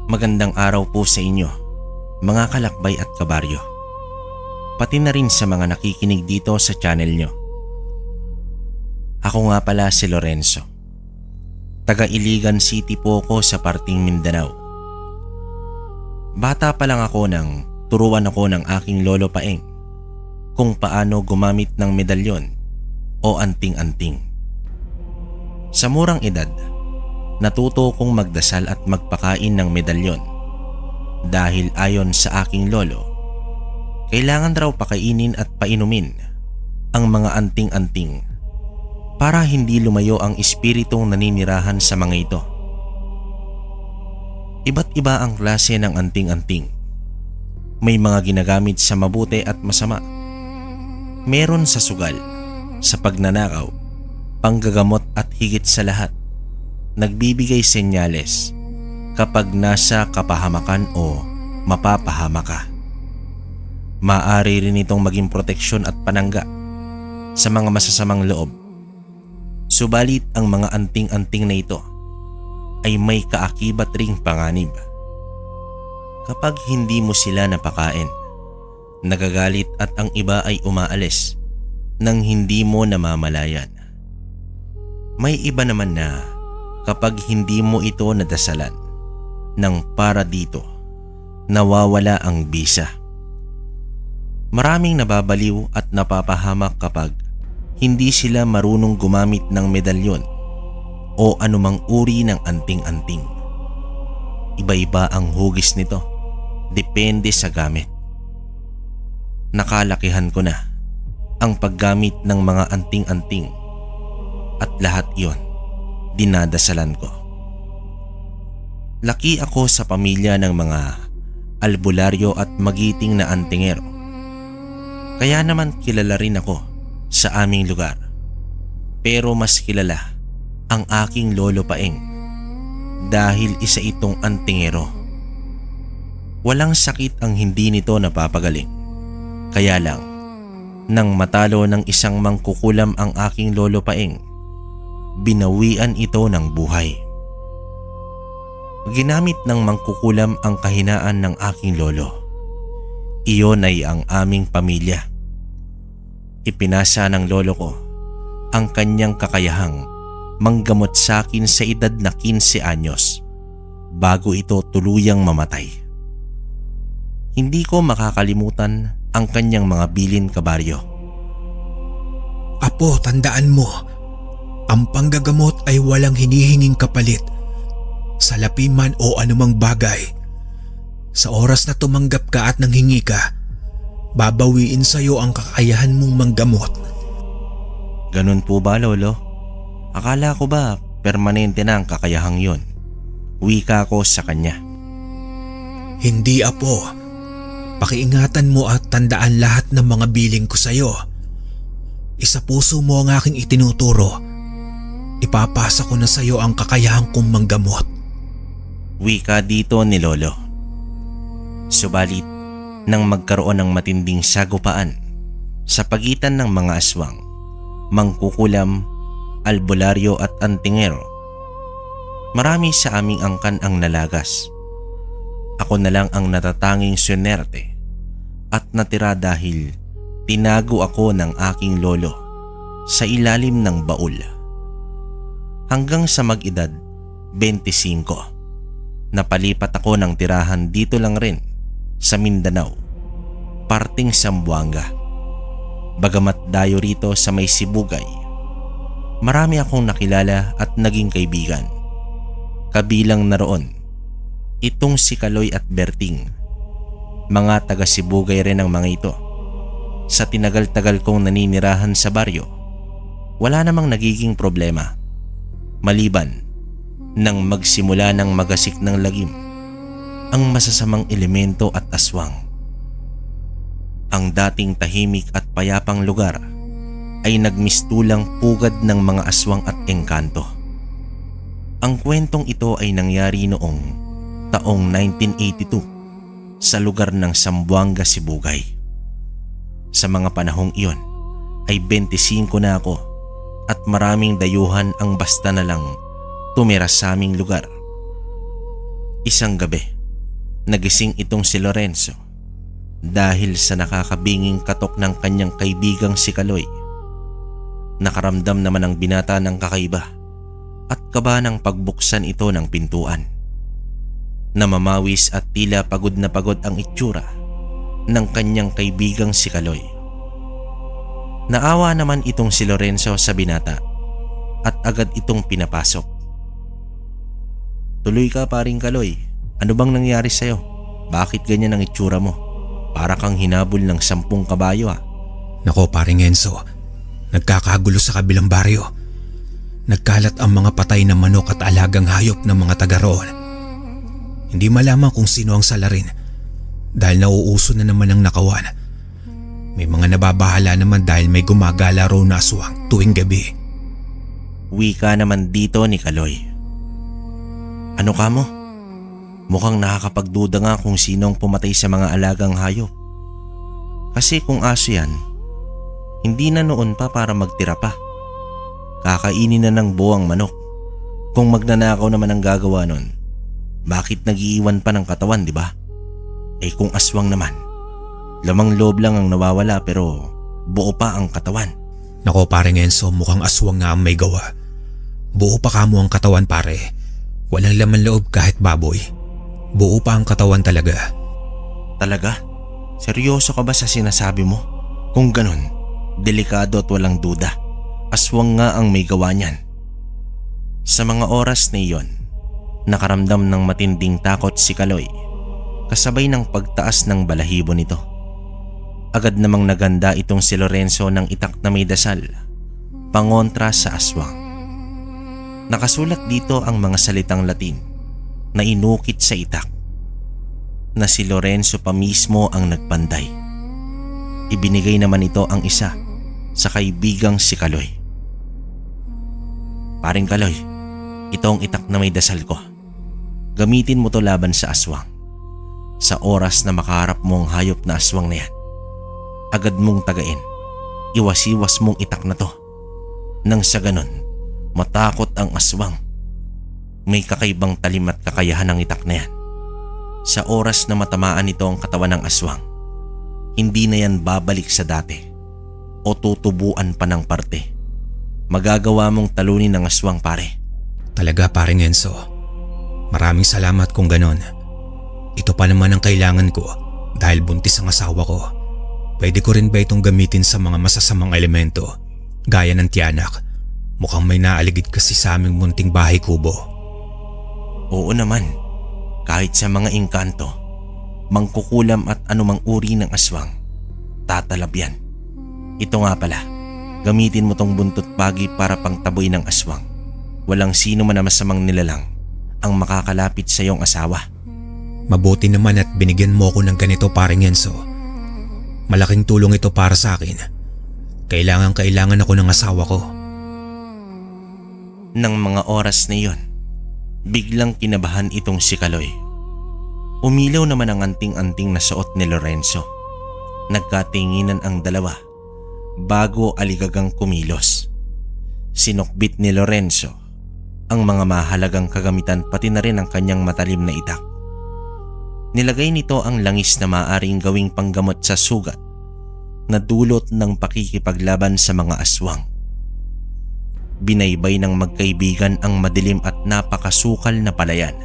Magandang araw po sa inyo, mga kalakbay at kabaryo. Pati na rin sa mga nakikinig dito sa channel nyo. Ako nga pala si Lorenzo. Taga Iligan City po ako sa parting Mindanao. Bata pa lang ako nang turuan ako ng aking lolo Paeng kung paano gumamit ng medalyon o anting-anting. Sa murang edad, natuto kong magdasal at magpakain ng medalyon dahil ayon sa aking lolo, kailangan raw pakainin at painumin ang mga anting-anting para hindi lumayo ang espiritong naninirahan sa mga ito. Iba't iba ang klase ng anting-anting. May mga ginagamit sa mabuti at masama. Meron sa sugal, sa pagnanakaw, panggagamot at higit sa lahat, nagbibigay senyales kapag nasa kapahamakan o mapapahama ka. Maaari rin itong maging proteksyon at panangga sa mga masasamang loob. Subalit ang mga anting-anting na ito ay may kaakibat ring panganib. Kapag hindi mo sila napakain, nagagalit at ang iba ay umaalis nang hindi mo namamalayan. May iba naman na kapag hindi mo ito nadasalan ng para dito, nawawala ang bisa. Maraming nababaliw at napapahamak kapag hindi sila marunong gumamit ng medalyon o anumang uri ng anting-anting. Iba-iba ang hugis nito, depende sa gamit. Nakalakihan ko na ang paggamit ng mga anting-anting at lahat iyon dinadasalan ko. Laki ako sa pamilya ng mga albularyo at magiting na antingero. Kaya naman kilala rin ako sa aming lugar. Pero mas kilala ang aking lolo Paeng dahil isa itong antingero. Walang sakit ang hindi nito napapagaling. Kaya lang, nang matalo ng isang mangkukulam ang aking lolo Paeng, binawian ito ng buhay. Ginamit ng mangkukulam ang kahinaan ng aking lolo. Iyon ay ang aming pamilya. Ipinasa ng lolo ko ang kanyang kakayahang manggamot sa akin sa edad na 15 anyos bago ito tuluyang mamatay. Hindi ko makakalimutan ang kanyang mga bilin, kabaryo. Apo, tandaan mo, ang panggagamot ay walang hinihinging kapalit, salapi man o anumang bagay. Sa oras na tumanggap ka at nanghingi ka, babawiin sa iyo ang kakayahan mong manggamot. Ganun po ba, lolo? Akala ko ba permanente na ang kakayahang yon? Wika ko sa kanya. Hindi, apo. Pakiingatan mo at tandaan lahat ng mga biling ko sa iyo. Isa puso mo ang aking itinuturo. Ipapasa ko na sa iyo ang kakayahang kong manggamot. Wika dito ni lolo. Subalit, nang magkaroon ng matinding sagupaan sa pagitan ng mga aswang, mangkukulam, albularyo at antingero, marami sa aming angkan ang nalagas. Ako na lang ang natatanging swerte at natira dahil tinago ako ng aking lolo sa ilalim ng baul. Hanggang sa mag-edad 25, napalipat ako ng tirahan dito lang rin sa Mindanao, parting Zamboanga. Bagamat dayo rito sa may Sibugay, marami akong nakilala at naging kaibigan. Kabilang na roon itong si Kaloy at Berting. Mga taga Sibugay rin ang mga ito. Sa tinagal-tagal kong naninirahan sa baryo, wala namang nagiging problema. Maliban nang magsimula ng magasik ng lagim ang masasamang elemento at aswang. Ang dating tahimik at payapang lugar ay nagmistulang pugad ng mga aswang at engkanto. Ang kwentong ito ay nangyari noong taong 1982 sa lugar ng Zamboanga, Sibugay. Sa mga panahong iyon ay 25 na ako at maraming dayuhan ang basta na lang tumira sa aming lugar. Isang gabi, Nagising itong si Lorenzo dahil sa nakakabinging katok ng kanyang kaibigang si Kaloy. Nakaramdam naman ang binata ng kakaiba at kaba ng pagbuksan ito ng pintuan. Namamawis at tila pagod na pagod ang itsura ng kanyang kaibigang si Kaloy. Naawa naman itong si Lorenzo sa binata at agad itong pinapasok. "Tuloy ka, paring Kaloy. Ano bang nangyari sa'yo? Bakit ganyan ang itsura mo? Para kang hinabol ng 10 kabayo ah." Nako paring Enzo, nagkakagulo sa kabilang baryo. Nagkalat ang mga patay na manok at alagang hayop ng mga taga roon. Hindi malaman kung sino ang salarin dahil nauuso na naman ang nakawan. May mga nababahala naman dahil may gumagala raw na aswang tuwing gabi. Wika naman dito ni Kaloy. "Ano ka mo? Mukhang nakakapagduda nga kung sino ang pumatay sa mga alagang hayop. Kasi kung aso yan, hindi na noon pa para magtira pa. Kakainin na ng buwang manok. Kung magnanakaw naman ang gagawa nun, bakit nag-iiwan pa ng katawan, di ba? Eh kung aswang naman, lamang loob lang ang nawawala pero buo pa ang katawan." Nako paring Enzo, mukhang aswang nga ang may gawa. Buo pa kamo ang katawan pare. Walang laman loob kahit baboy. Buo pa ang katawan talaga. "Talaga? Seryoso ka ba sa sinasabi mo? Kung ganun, delikado at walang duda. Aswang nga ang may gawa niyan." Sa mga oras na iyon, nakaramdam ng matinding takot si Kaloy kasabay ng pagtaas ng balahibo nito. Agad namang naganda itong si Lorenzo ng itak na may dasal pangontra sa aswang. Nakasulat dito ang mga salitang Latin na inukit sa itak na si Lorenzo pa mismo ang nagpanday. Ibinigay naman ito ang isa sa kaibigang si Kaloy. "Paring Kaloy, ito ang itak na may dasal ko. Gamitin mo to laban sa aswang. Sa oras na makaharap mo ang hayop na aswang na yan, agad mong tagain. Iwas-iwas mong itak na to. Nang sa ganon, matakot ang aswang. May kakaibang talim at kakayahan ng itak na yan. Sa oras na matamaan nito ang katawan ng aswang, hindi na yan babalik sa dati o tutubuan pa ng parte. Magagawa mong talunin ng aswang pare." Talaga paring Enzo. Maraming salamat kung ganon. Ito pa naman ang kailangan ko dahil buntis ang asawa ko. Pwede ko rin ba itong gamitin sa mga masasamang elemento gaya ng tiyanak? Mukhang may naaligid kasi sa aming munting bahay kubo. "Oo naman. Kahit sa mga engkanto, mangkukulam at anumang uri ng aswang, tatalab yan. Ito nga pala, gamitin mo tong buntot pagi para pangtaboy ng aswang. Walang sino man na masamang nilalang ang makakalapit sa iyong asawa." Mabuti naman at binigyan mo ako ng ganito paring Enzo. Malaking tulong ito para sa akin. Kailangan ako ng asawa ko. Nang mga oras na iyon, biglang kinabahan itong si Kaloy. Umilaw naman ang anting-anting na suot ni Lorenzo. Nagkatinginan ang dalawa bago aligagang kumilos. Sinukbit ni Lorenzo ang mga mahalagang kagamitan pati na rin ang kanyang matalim na itak. Nilagay nito ang langis na maaaring gawing panggamot sa sugat na dulot ng pakikipaglaban sa mga aswang. Binaybay ng magkaibigan ang madilim at napakasukal na palayan.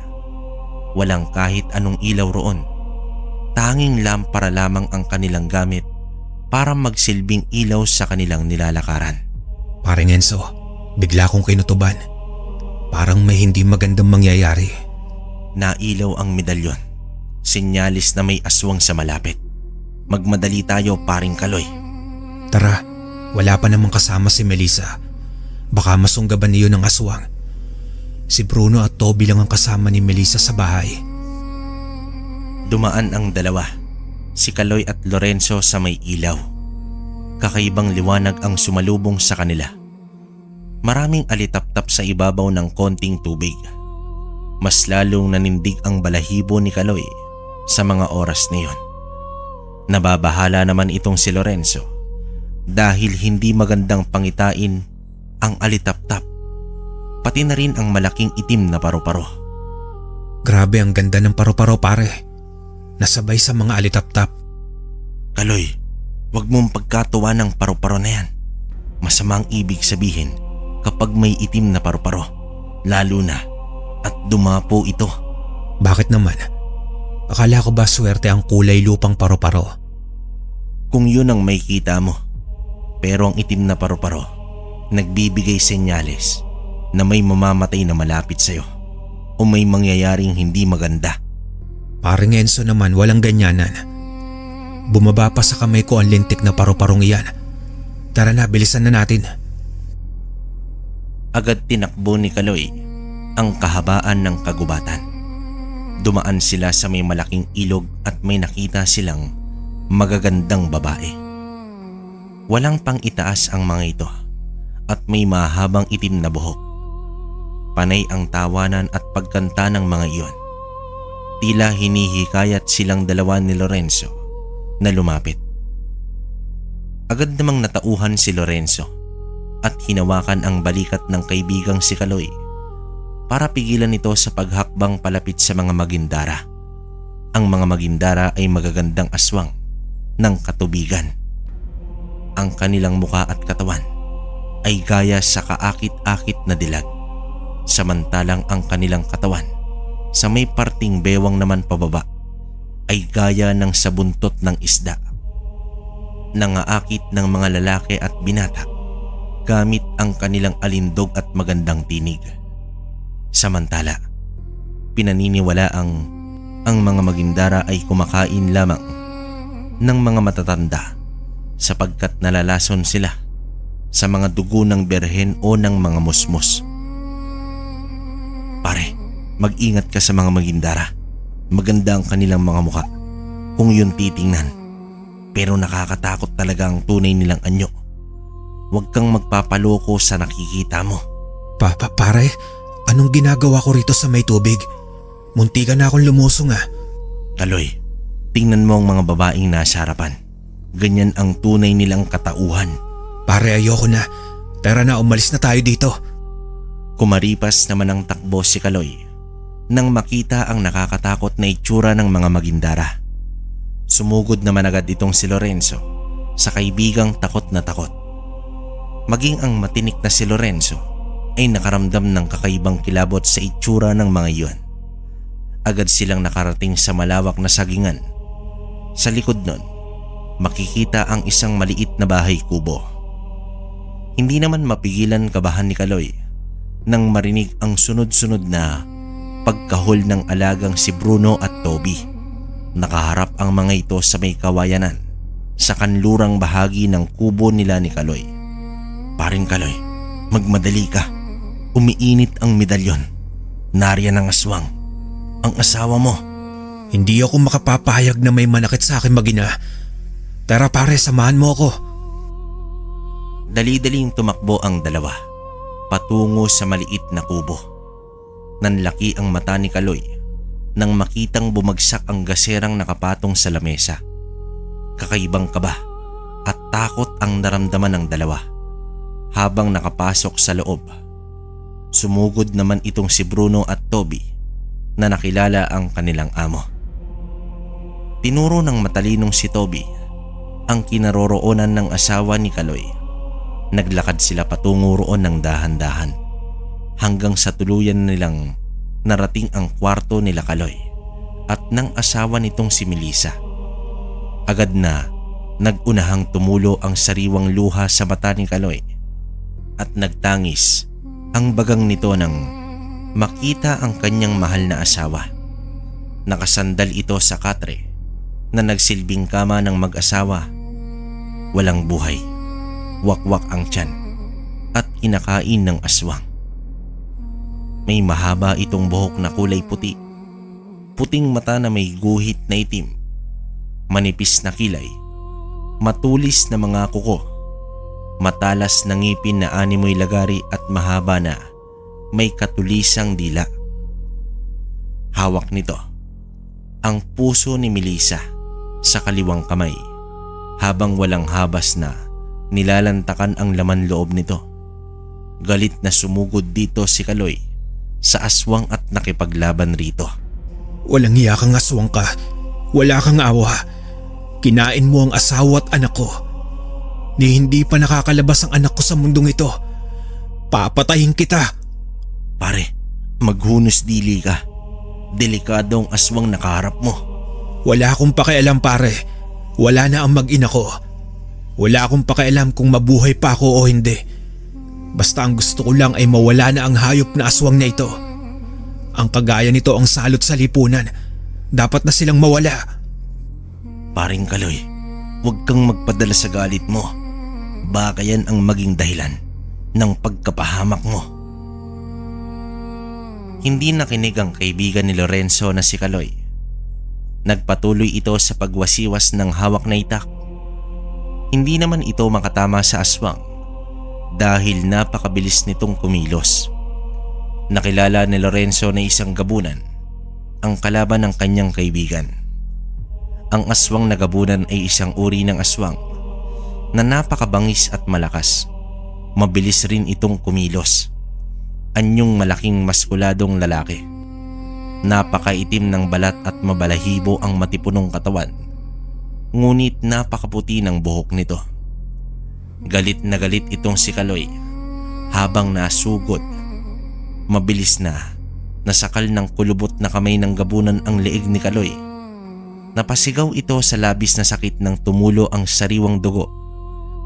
Walang kahit anong ilaw roon. Tanging lampara lamang ang kanilang gamit para magsilbing ilaw sa kanilang nilalakaran. Paring Enzo, bigla kong kinutuban. Parang may hindi magandang mangyayari. Nailaw ang medalyon. Senyalis na may aswang sa malapit. Magmadali tayo paring Kaloy. Tara, wala pa namang kasama si Melissa. Baka masunggaban niyo ng aswang. Si Bruno at Toby lang ang kasama ni Melissa sa bahay. Dumaan ang dalawa, si Kaloy at Lorenzo sa may ilaw. Kakaibang liwanag ang sumalubong sa kanila. Maraming alitap-tap sa ibabaw ng konting tubig. Mas lalong nanindig ang balahibo ni Kaloy sa mga oras na iyon. Nababahala naman itong si Lorenzo dahil hindi magandang pangitain ang alitap-tap, pati na rin ang malaking itim na paru-paro. Grabe ang ganda ng paru-paro pare. na sabay sa mga alitaptap. Kaloy, wag mong pagkatuwa ng paru-paro na yan. Masamang ibig sabihin kapag may itim na paru-paro, lalo na at dumapo ito. Bakit naman? Akala ko ba swerte ang kulay lupang paru-paro? Kung yun ang may kita mo, pero ang itim na paru-paro, nagbibigay senyales na may mamamatay na malapit sa'yo o may mangyayaring hindi maganda. Paring Enzo naman, walang ganyanan. Bumaba pa sa kamay ko ang lintik na paru-parong iyan. Tara na, bilisan na natin. Agad tinakbo ni Kaloy ang kahabaan ng kagubatan. Dumaan sila sa may malaking ilog at may nakita silang magagandang babae. Walang pang itaas ang mga ito at may mahabang itim na buhok. Panay ang tawanan at pagkanta ng mga iyon. Tila hinihikayat silang dalawa ni Lorenzo na lumapit. Agad namang natauhan si Lorenzo at hinawakan ang balikat ng kaibigang si Kaloy para pigilan ito sa paghakbang palapit sa mga magindara. Ang mga magindara ay magagandang aswang ng katubigan. Ang kanilang muka at katawan ay gaya sa kaakit-akit na dilag, samantalang ang kanilang katawan sa may parting bewang naman pababa ay gaya ng sa buntot ng isda. Nangaakit ng mga lalaki at binata gamit ang kanilang alindog at magandang tinig. Samantala, pinaniniwala ang mga magindara ay kumakain lamang ng mga matatanda sapagkat nalalason sila sa mga dugo ng berhen o ng mga musmus. Pare, mag-ingat ka sa mga magindara. Maganda ang kanilang mga mukha kung yun titingnan, pero nakakatakot talaga ang tunay nilang anyo. Huwag kang magpapaloko sa nakikita mo. Pare, anong ginagawa ko rito sa may tubig? Muntikan na akong lumusong ah. Kaloy, tingnan mo ang mga babaeng nasa harapan. Ganyan ang tunay nilang katauhan. Pare, ayoko na. Tara na, umalis na tayo dito. Kumaripas naman ang takbo si Kaloy nang makita ang nakakatakot na itsura ng mga magindara. Sumugod naman agad itong si Lorenzo sa kaibigang takot na takot. Maging ang matinik na si Lorenzo ay nakaramdam ng kakaibang kilabot sa itsura ng mga iyon. Agad silang nakarating sa malawak na sagingan. Sa likod nun, makikita ang isang maliit na bahay kubo. Hindi naman mapigilan kabahan ni Kaloy nang marinig ang sunod-sunod na pagkahol ng alagang si Bruno at Toby. Nakaharap ang mga ito sa may kawayanan sa kanlurang bahagi ng kubo nila ni Kaloy. Paring Kaloy, magmadali ka. Umiinit ang medalyon. Nariyan ang aswang. Ang asawa mo. Hindi ako makapapahayag na may manakit sa akin mag-ina. Tara pare, samahan mo ako. Dali-daling tumakbo ang dalawa patungo sa maliit na kubo. Nanlaki ang mata ni Kaloy nang makitang bumagsak ang gaserang nakapatong sa lamesa. Kakaibang kaba at takot ang naramdaman ng dalawa habang nakapasok sa loob. Sumugod naman itong si Bruno at Toby na nakilala ang kanilang amo. Tinuro ng matalinong si Toby ang kinaroroonan ng asawa ni Kaloy. Naglakad sila patungo roon ng dahan-dahan hanggang sa tuluyan nilang narating ang kwarto nila Kaloy at ng asawa nitong si Melissa. Agad na nagunahang tumulo ang sariwang luha sa mata ni Kaloy at nagtangis ang bagang nito nang makita ang kanyang mahal na asawa. Nakasandal ito sa katre na nagsilbing kama ng mag-asawa. Walang buhay, wakwak ang tiyan at kinakain ng aswang. May mahaba itong buhok na kulay puti, puting mata na may guhit na itim, manipis na kilay, matulis na mga kuko, matalas na ngipin na animoy lagari at mahaba na may katulisang dila. Hawak nito ang puso ni Melissa sa kaliwang kamay habang walang habas na nilalantakan ang laman loob nito. Galit na sumugod dito si Kaloy sa aswang at nakipaglaban rito. Walang hiya kang aswang ka. Wala kang awa. Kinain mo ang asawa at anak ko. Ni hindi pa nakakalabas ang anak ko sa mundong ito. Papatayin kita. Pare, maghunos dili ka. Delikado ang aswang nakaharap mo. Wala akong pakialam pare. Wala na ang mag-ina ko. Wala akong pakialam kung mabuhay pa ako o hindi. Basta ang gusto ko lang ay mawala na ang hayop na aswang na ito. Ang kagaya nito ang salot sa lipunan. Dapat na silang mawala. Paring Kaloy, huwag kang magpadala sa galit mo. Baka yan ang maging dahilan ng pagkapahamak mo. Hindi nakinig ang kaibigan ni Lorenzo na si Kaloy. Nagpatuloy ito sa pagwasiwas ng hawak na itak. Hindi naman ito makatama sa aswang dahil napakabilis nitong kumilos. Nakilala ni Lorenzo na isang gabunan ang kalaban ng kanyang kaibigan. Ang aswang na gabunan ay isang uri ng aswang na napakabangis at malakas. Mabilis rin itong kumilos. Anyong malaking maskuladong lalaki. Napakaitim ng balat at mabalahibo ang matipunong katawan. Ngunit napakaputi ng buhok nito. Galit na galit itong si Kaloy habang nasugod. Mabilis na nasakal ng kulubot na kamay ng gabunan ang leeg ni Kaloy. Napasigaw ito sa labis na sakit nang tumulo ang sariwang dugo.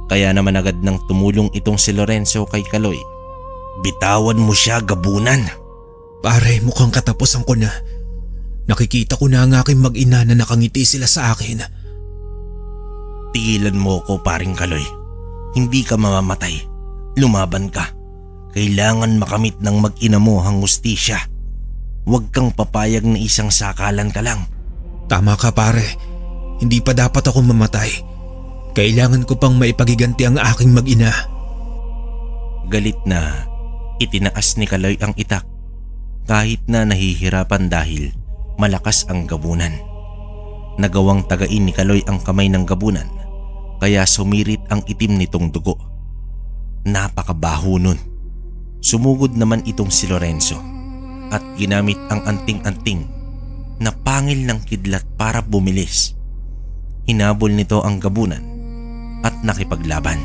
Kaya naman agad nang tumulong itong si Lorenzo kay Kaloy. Bitawan mo siya, gabunan. Pare, mukhang katapusan ko na. Nakikita ko na ang aking mag-ina na nakangiti sila sa akin. Tigilan mo ko, paring Kaloy. Hindi ka mamamatay. Lumaban ka. Kailangan makamit ng mag-ina mo ang hustisya. Huwag kang papayag na isang sakalan ka lang. Tama ka pare. Hindi pa dapat ako mamatay. Kailangan ko pang maipagiganti ang aking mag-ina. Galit na itinaas ni Kaloy ang itak kahit na nahihirapan dahil malakas ang gabunan. Nagawang tagain ni Kaloy ang kamay ng gabunan kaya sumirit ang itim nitong dugo. Napakabaho nun. Sumugod naman itong si Lorenzo at ginamit ang anting-anting na pangil ng kidlat para bumilis. Hinabol nito ang gabunan at nakipaglaban.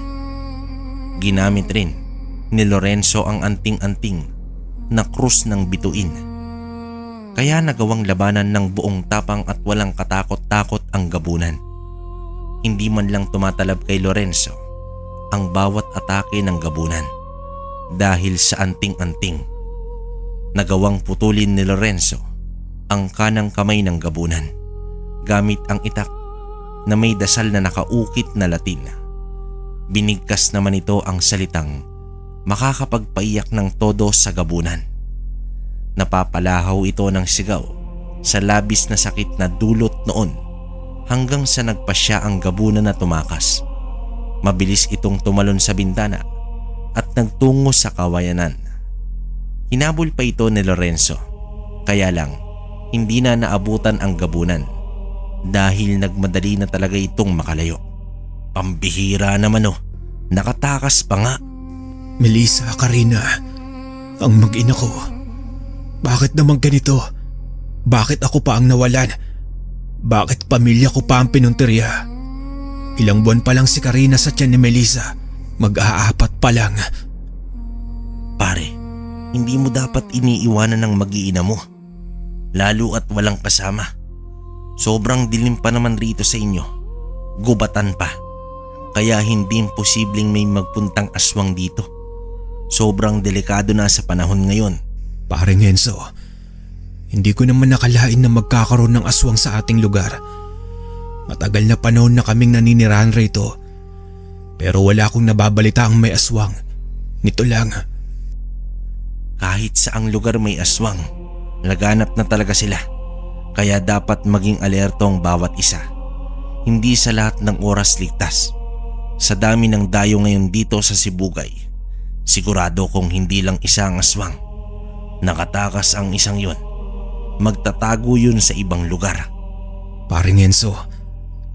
Ginamit rin ni Lorenzo ang anting-anting na krus ng bituin. Kaya nagawang labanan ng buong tapang at walang katakot-takot ang gabunan. Hindi man lang tumatalab kay Lorenzo ang bawat atake ng gabunan dahil sa anting-anting. Nagawang putulin ni Lorenzo ang kanang kamay ng gabunan gamit ang itak na may dasal na nakaukit na Latin. Binigkas naman ito ang salitang makakapagpaiyak ng todo sa gabunan. Napapalahaw ito ng sigaw sa labis na sakit na dulot noon hanggang sa nagpasya ang gabunan na tumakas. Mabilis itong tumalon sa bintana at nagtungo sa kawayanan. Hinabol pa ito ni Lorenzo, kaya lang hindi na naabutan ang gabunan dahil nagmadali na talaga itong makalayo. Pambihira naman nakatakas pa nga. Melissa, Karina, ang mag-ina ko. Bakit naman ganito? Bakit ako pa ang nawalan? Bakit pamilya ko pa ang pinuntirya? Ilang buwan pa lang si Karina sa tiyan ni Melissa. Mag-aapat pa lang. Pare, hindi mo dapat iniiwanan ng mag-iina mo. Lalo at walang kasama. Sobrang dilim pa naman rito sa inyo. Gubatan pa. Kaya hindi imposibleng may magpuntang aswang dito. Sobrang delikado na sa panahon ngayon. Paring Enzo, hindi ko naman nakalain na magkakaroon ng aswang sa ating lugar. Matagal na panahon na kaming naninirahan rito. Pero wala akong nababalita ang may aswang. Nito lang. Kahit saang lugar may aswang, laganap na talaga sila. Kaya dapat maging alerto ang bawat isa. Hindi sa lahat ng oras ligtas. Sa dami ng dayo ngayon dito sa Sibugay, sigurado kung hindi lang isa ang aswang. Nakatakas ang isang yon. Magtatago yun sa ibang lugar. Paring Enzo,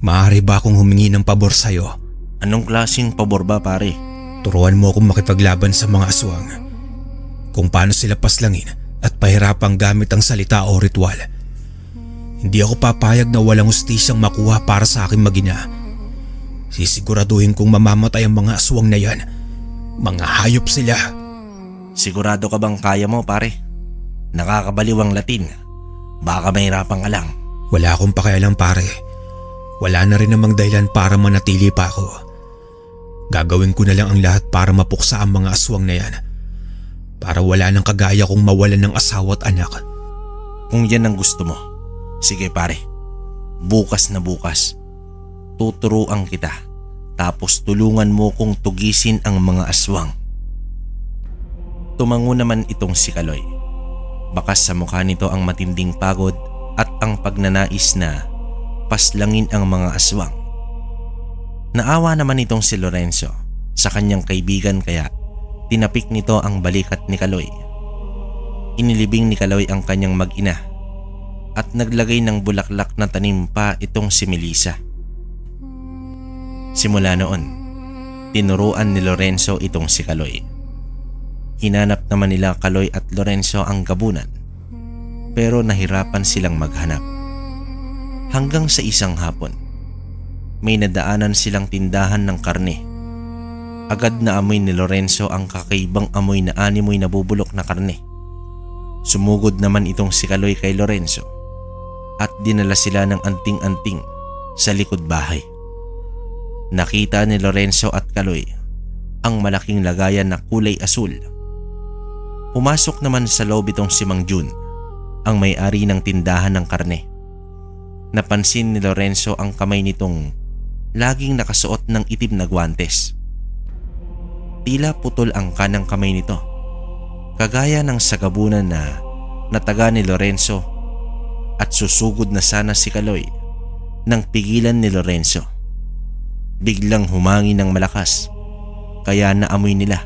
maaari ba akong humingi ng pabor sa'yo? Anong klaseng pabor ba, pare? Turuan mo akong makipaglaban sa mga aswang. Kung paano sila paslangin at pahirapang gamit ang salita o ritual. Hindi ako papayag na walang hustisyang makuha para sa aking mag-ina. Sisiguraduhin kong mamamatay ang mga aswang na yan. Mga hayop sila. Sigurado ka bang kaya mo, pare? Nakakabaliw ang Latin. Baka mahirapan ka lang. Wala akong pakialam, pare. Wala na rin namang dahilan para manatili pa ako. Gagawin ko na lang ang lahat para mapuksa ang mga aswang na yan. Para wala nang kagaya kong mawalan ng asawa at anak. Kung yan ang gusto mo, sige pare. Bukas na bukas, tuturuan kita. Tapos tulungan mo kong tugisin ang mga aswang. Tumango naman itong si Kaloy. Bakas sa mukha nito ang matinding pagod at ang pagnanais na paslangin ang mga aswang. Naawa naman itong si Lorenzo sa kanyang kaibigan kaya tinapik nito ang balikat ni Kaloy. Inilibing ni Kaloy ang kanyang mag-ina at naglagay ng bulaklak na tanim pa itong si Melissa. Simula noon, tinuruan ni Lorenzo itong si Kaloy. Hinanap naman nila Kaloy at Lorenzo ang gabunan pero nahirapan silang maghanap. Hanggang sa isang hapon, may nadaanan silang tindahan ng karne. Agad na amoy ni Lorenzo ang kakaibang amoy na animoy nabubulok na karne. Sumugod naman itong si Kaloy kay Lorenzo at dinala sila ng anting-anting sa likod bahay. Nakita ni Lorenzo at Kaloy ang malaking lagayan na kulay asul. Pumasok naman sa loob itong si Mang Jun, ang may-ari ng tindahan ng karne. Napansin ni Lorenzo ang kamay nitong laging nakasuot ng itim na gwantes. Tila putol ang kanang kamay nito, kagaya ng sagabunan na nataga ni Lorenzo, at susugod na sana si Kaloy nang pigilan ni Lorenzo. Biglang humangin ng malakas kaya naamoy nila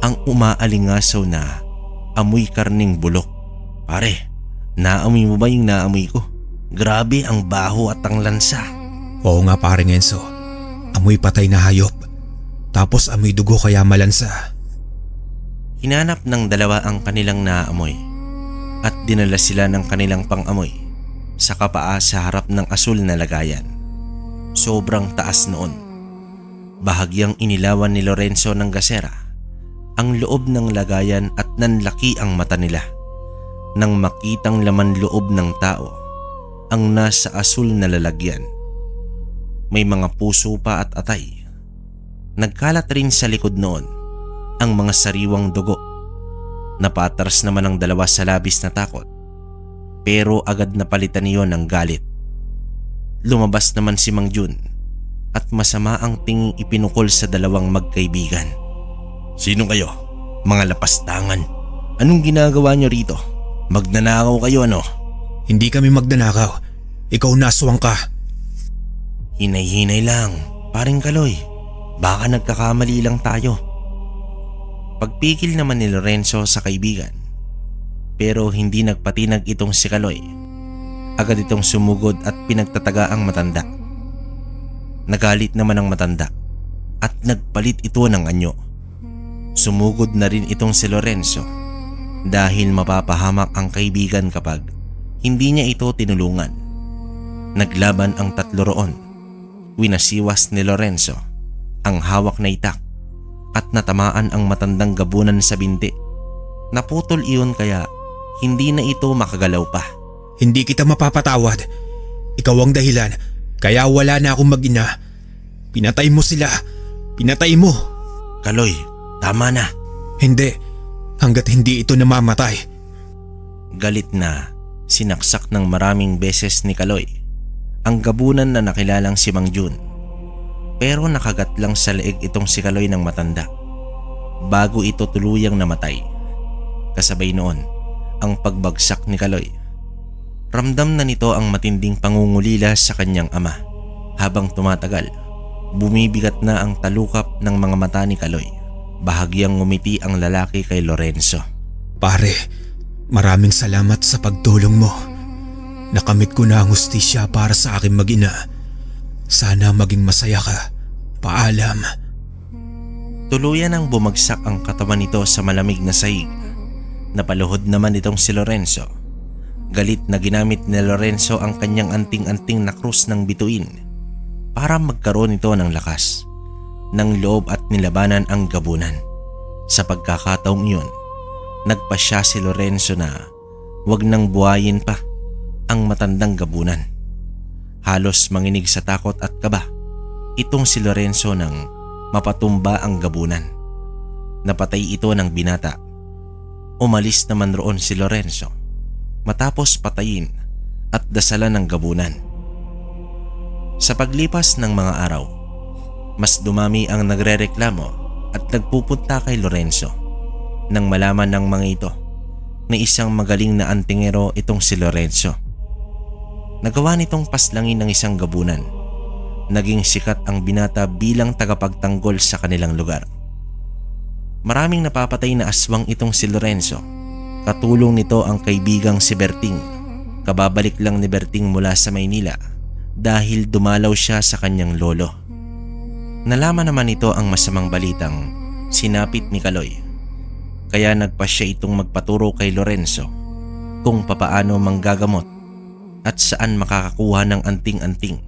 ang umaalingasaw na amoy karning bulok. Pare, naamoy mo ba yung naamoy ko? Grabe ang baho at ang lansa. Oo nga, pare Enzo. Amoy patay na hayop. Tapos amoy dugo kaya malansa. Hinanap ng dalawa ang kanilang naamoy at dinala sila ng kanilang pang-amoy sa kapaa sa harap ng asul na lagayan. Sobrang taas noon. Bahagyang inilawan ni Lorenzo ng gasera ang loob ng lagayan at nanlaki ang mata nila nang makitang laman loob ng tao ang nasa asul na lalagyan. May mga puso pa at atay. Nagkalat rin sa likod noon ang mga sariwang dugo. Napatras naman ang dalawa sa labis na takot, pero agad napalitan niyon ng galit. Lumabas naman si Mang Jun at masama ang tinging ipinukol sa dalawang magkaibigan. Sino kayo? Mga lapastangan. Anong ginagawa niyo rito? Magnanakaw kayo ano? Hindi kami magnanakaw. Ikaw naswang ka. Hinay-hinay lang, paring Kaloy. Baka nagkakamali lang tayo. Pagpigil naman ni Lorenzo sa kaibigan, pero hindi nagpatinag itong si Kaloy. Agad itong sumugod at pinagtataga ang matanda. Nagalit naman ang matanda at nagpalit ito ng anyo. Sumugod na rin itong si Lorenzo dahil mapapahamak ang kaibigan kapag hindi niya ito tinulungan. Naglaban ang tatlo roon. Winasiwas ni Lorenzo ang hawak na itak at natamaan ang matandang gabunan sa binti. Naputol iyon kaya hindi na ito makagalaw pa. Hindi kita mapapatawad. Ikaw ang dahilan. Kaya wala na akong mag-ina. Pinatay mo sila. Pinatay mo. Kaloy, tama na. Hindi. Hanggat hindi ito namamatay. Galit na sinaksak ng maraming beses ni Kaloy ang gabunan na nakilalang si Mang Jun. Pero nakagat lang sa leeg itong si Kaloy ng matanda bago ito tuluyang namatay. Kasabay noon ang pagbagsak ni Kaloy. Ramdam na nito ang matinding pangungulila sa kanyang ama. Habang tumatagal, bumibigat na ang talukap ng mga mata ni Kaloy. Bahagyang ngumiti ang lalaki kay Lorenzo. Pare, maraming salamat sa pagtulong mo. Nakamit ko na ang hustisya para sa aking mag-ina. Sana maging masaya ka. Paalam. Tuluyan ang bumagsak ang katawan nito sa malamig na sahig. Napaluhod naman itong si Lorenzo Galit na ginamit ni Lorenzo ang kanyang anting-anting na krus ng bituin para magkaroon ito ng lakas, ng loob at nilabanan ang gabunan. Sa pagkakataong iyon, nagpasya si Lorenzo na wag nang buhayin pa ang matandang gabunan. Halos manginig sa takot at kaba itong si Lorenzo nang mapatumba ang gabunan. Napatay ito ng binata. Umalis naman roon si Lorenzo matapos patayin at dasalan ng gabunan. Sa paglipas ng mga araw, mas dumami ang nagrereklamo at nagpupunta kay Lorenzo nang malaman ng mga ito na isang magaling na antingero itong si Lorenzo. Nagawa nitong paslangin ng isang gabunan. Naging sikat ang binata bilang tagapagtanggol sa kanilang lugar. Maraming napapatay na aswang itong si Lorenzo. Katulong nito ang kaibigang si Berting. Kababalik lang ni Berting mula sa Maynila dahil dumalaw siya sa kanyang lolo. Nalaman naman nito ang masamang balitang sinapit ni Kaloy. Kaya nagpasya itong magpaturo kay Lorenzo kung papaano manggagamot at saan makakakuha ng anting-anting.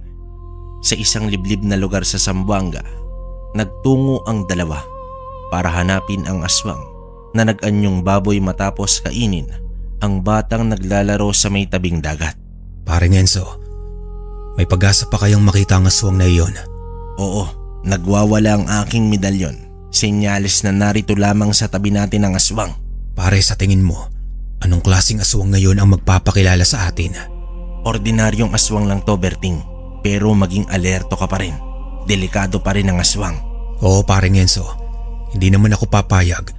Sa isang liblib na lugar sa Zamboanga, nagtungo ang dalawa para hanapin ang aswang na nag-anyong baboy matapos kainin ang batang naglalaro sa may tabing dagat. Paring Enzo, may pag-asa pa kayong makita ang aswang na iyon? Oo, nagwawala ang aking medalyon. Senyales na narito lamang sa tabi natin ang aswang. Pare, sa tingin mo, anong klaseng aswang ngayon ang magpapakilala sa atin? Ordinaryong aswang lang to, Berting. Pero maging alerto ka pa rin. Delikado pa rin ang aswang. Oo, paring Enzo. Hindi naman ako papayag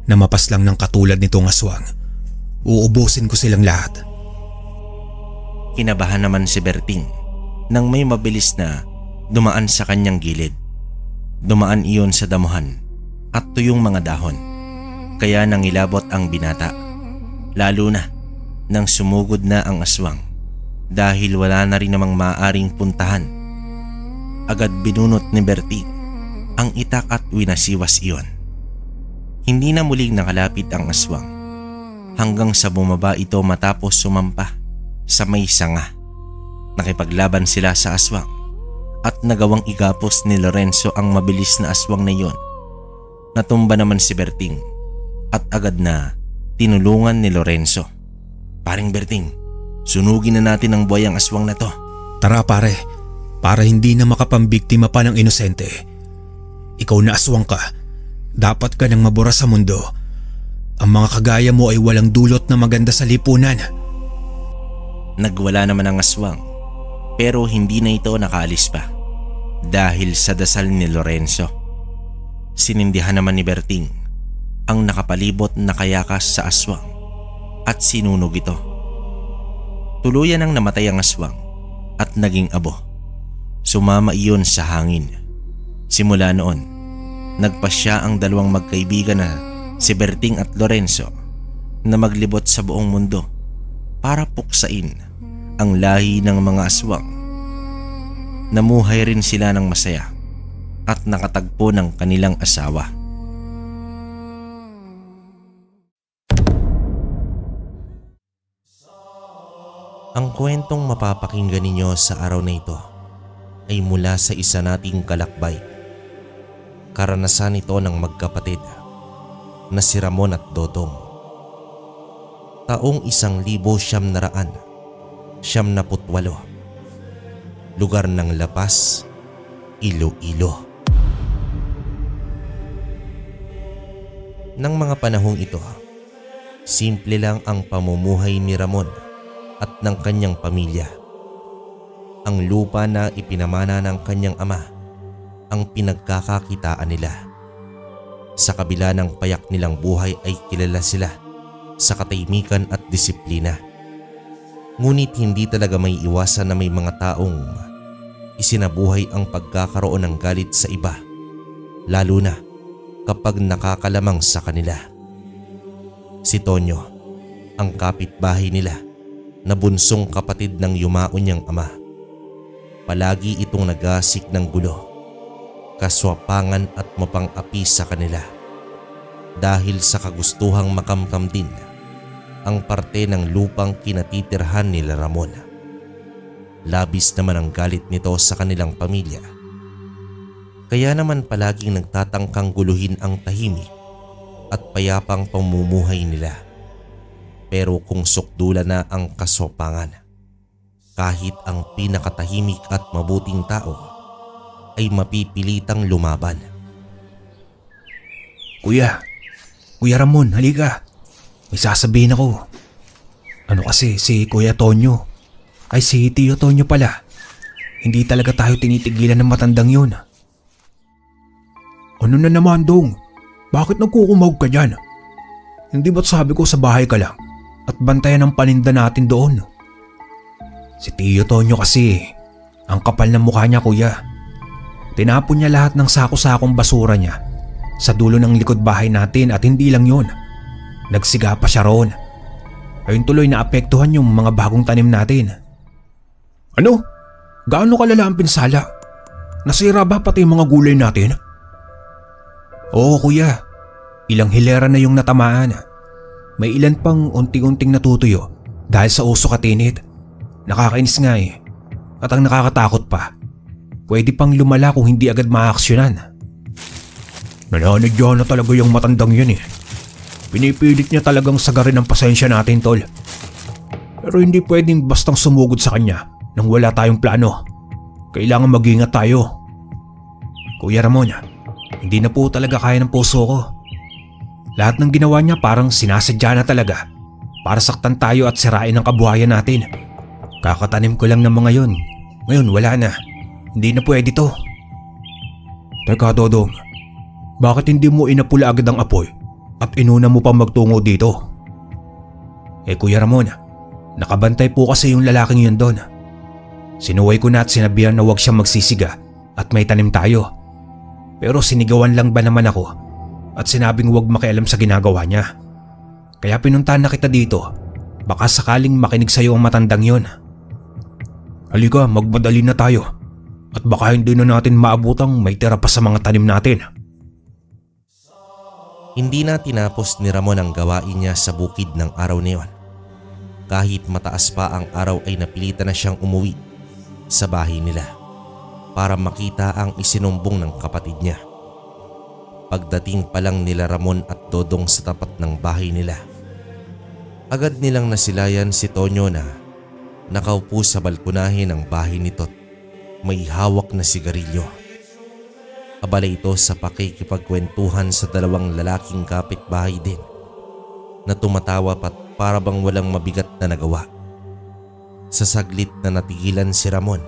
na mapaslang ng katulad nitong aswang. Uubusin ko silang lahat. Kinabahan naman si Berting nang may mabilis na dumaan sa kanyang gilid. Dumaan iyon sa damuhan at tuyong mga dahon. Kaya nangilabot ang binata. Lalo na nang sumugod na ang aswang dahil wala na rin namang maaaring puntahan. Agad binunot ni Berting ang itak at winasiwas iyon. Hindi na muling nakalapit ang aswang hanggang sa bumaba ito matapos sumampa sa may sanga. Nakipaglaban sila sa aswang at nagawang igapos ni Lorenzo ang mabilis na aswang na iyon. Natumba naman si Berting at agad na tinulungan ni Lorenzo. Paring Berting, sunugin na natin ang buhay ang aswang na to. Tara pare, para hindi na makapambiktima pa ng inosente. Ikaw na aswang ka, dapat ka nang mabura sa mundo. Ang mga kagaya mo ay walang dulot na maganda sa lipunan. Nagwala naman ang aswang, pero hindi na ito nakaalis pa dahil sa dasal ni Lorenzo. Sinindihan naman ni Berting ang nakapalibot na kayakas sa aswang at sinunog ito. Tuluyan ang namatay ang aswang at naging abo. Sumama iyon sa hangin. Simula noon, nagpasya ang dalawang magkaibigan na si Berting at Lorenzo na maglibot sa buong mundo para puksain ang lahi ng mga aswang. Namuhay rin sila ng masaya at nakatagpo ng kanilang asawa. Ang kwentong mapapakinggan ninyo sa araw na ito ay mula sa isa nating kalakbay. Karanasan ito ng magkapatid na si Ramon at Dodong. Taong 1998, lugar ng Lapas, Iloilo. Nang mga panahong ito, simple lang ang pamumuhay ni Ramon at ng kanyang pamilya. Ang lupa na ipinamana ng kanyang ama ang pinagkakakitaan nila. Sa kabila ng payak nilang buhay ay kilala sila sa katahimikan at disiplina. Ngunit hindi talaga may iwasan na may mga taong isinabuhay ang pagkakaroon ng galit sa iba, lalo na kapag nakakalamang sa kanila. Si Tonyo, ang kapitbahay nila na bunsong kapatid ng yumao niyang ama. Palagi itong nagasik ng gulo, kaswapangan at mapang-api sa kanila dahil sa kagustuhang makamkam din ang parte ng lupang kinatitirhan nila Ramon. Labis naman ang galit nito sa kanilang pamilya. Kaya naman palaging nagtatangkang guluhin ang tahimik at payapang pamumuhay nila. Pero kung sukdula na ang kasopangan, kahit ang pinakatahimik at mabuting tao ay mapipilitang lumaban. Kuya Ramon, halika. May sasabihin ako. Ano kasi si Kuya Tonyo, ay si Tio Tonyo pala. Hindi talaga tayo tinitigilan ng matandang yun. Ano na naman dong? Bakit nagkukumawag ka dyan? Hindi ba't sabi ko sa bahay ka lang at bantayan ang paninda natin doon? Si Tio Tonyo kasi, ang kapal ng mukha niya kuya. Tinapon niya lahat ng sako-sakong basura niya sa dulo ng likod bahay natin at hindi lang yun. Nagsiga pa siya roon. Ayun tuloy naapektuhan yung mga bagong tanim natin. Ano? Gaano kalala ang pinsala? Nasira ba pati yung mga gulay natin? Oo kuya, ilang hilera na yung natamaan. May ilan pang unti-unting natutuyo dahil sa usok at init. Nakakainis nga eh. At ang nakakatakot pa, pwede pang lumala kung hindi agad maaksyonan. Nananadya na talaga yung matandang yun eh. Pinipilit niya talagang sagarin ang pasensya natin tol. Pero hindi pwedeng bastang sumugod sa kanya nang wala tayong plano. Kailangan mag-ingat tayo. Kuya Ramon, hindi na po talaga kaya ng puso ko. Lahat ng ginawa niya parang sinasadya na talaga para saktan tayo at sirain ang kabuhayan natin. Kakatanim ko lang ng mga yun. Ngayon wala na. Hindi na pwede to. Teka Dodong, bakit hindi mo inapula agad ang apoy at inuna mo pa magtungo dito? Kuya Ramon, nakabantay po kasi yung lalaking yun doon. Sinuway ko na at sinabihan na huwag siyang magsisiga at may tanim tayo. Pero sinigawan lang ba naman ako at sinabing huwag makialam sa ginagawa niya. Kaya pinuntahan na kita dito, baka sakaling makinig sa'yo ang matandang yun. Halika, magmadali na tayo at baka hindi na natin maabutang may tira pa sa mga tanim natin. Hindi na tinapos ni Ramon ang gawain niya sa bukid ng araw na yun. Kahit mataas pa ang araw ay napilitan na siyang umuwi sa bahay nila para makita ang isinumbong ng kapatid niya. Pagdating pa lang nila Ramon at Dodong sa tapat ng bahay nila, agad nilang nasilayan si Tonyo na nakaupo sa balkonahe ng bahay nito't may hawak na sigarilyo. Abala ito sa pakikipagkwentuhan sa dalawang lalaking kapitbahay din na tumatawa pat para bang walang mabigat na nagawa. Sa saglit na natigilan si Ramon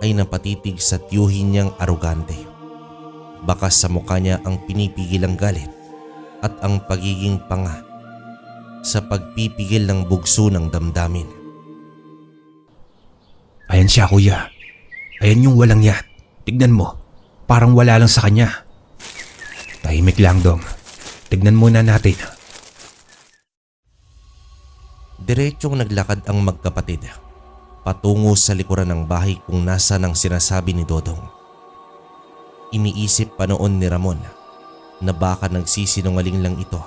ay napatitig sa tiyuhin niyang arugante. Baka sa mukha niya ang pinipigil ang galit at ang pagiging panga sa pagpipigil ng bugso ng damdamin. Ayan siya kuya. Ayan yung walang yat. Tignan mo. Parang wala lang sa kanya. Tahimik lang dong. Tignan muna natin. Diretsong naglakad ang magkapatid patungo sa likuran ng bahay kung nasa nang sinasabi ni Dodong. Iniisip pa noon ni Ramon na baka nagsisinungaling lang ito,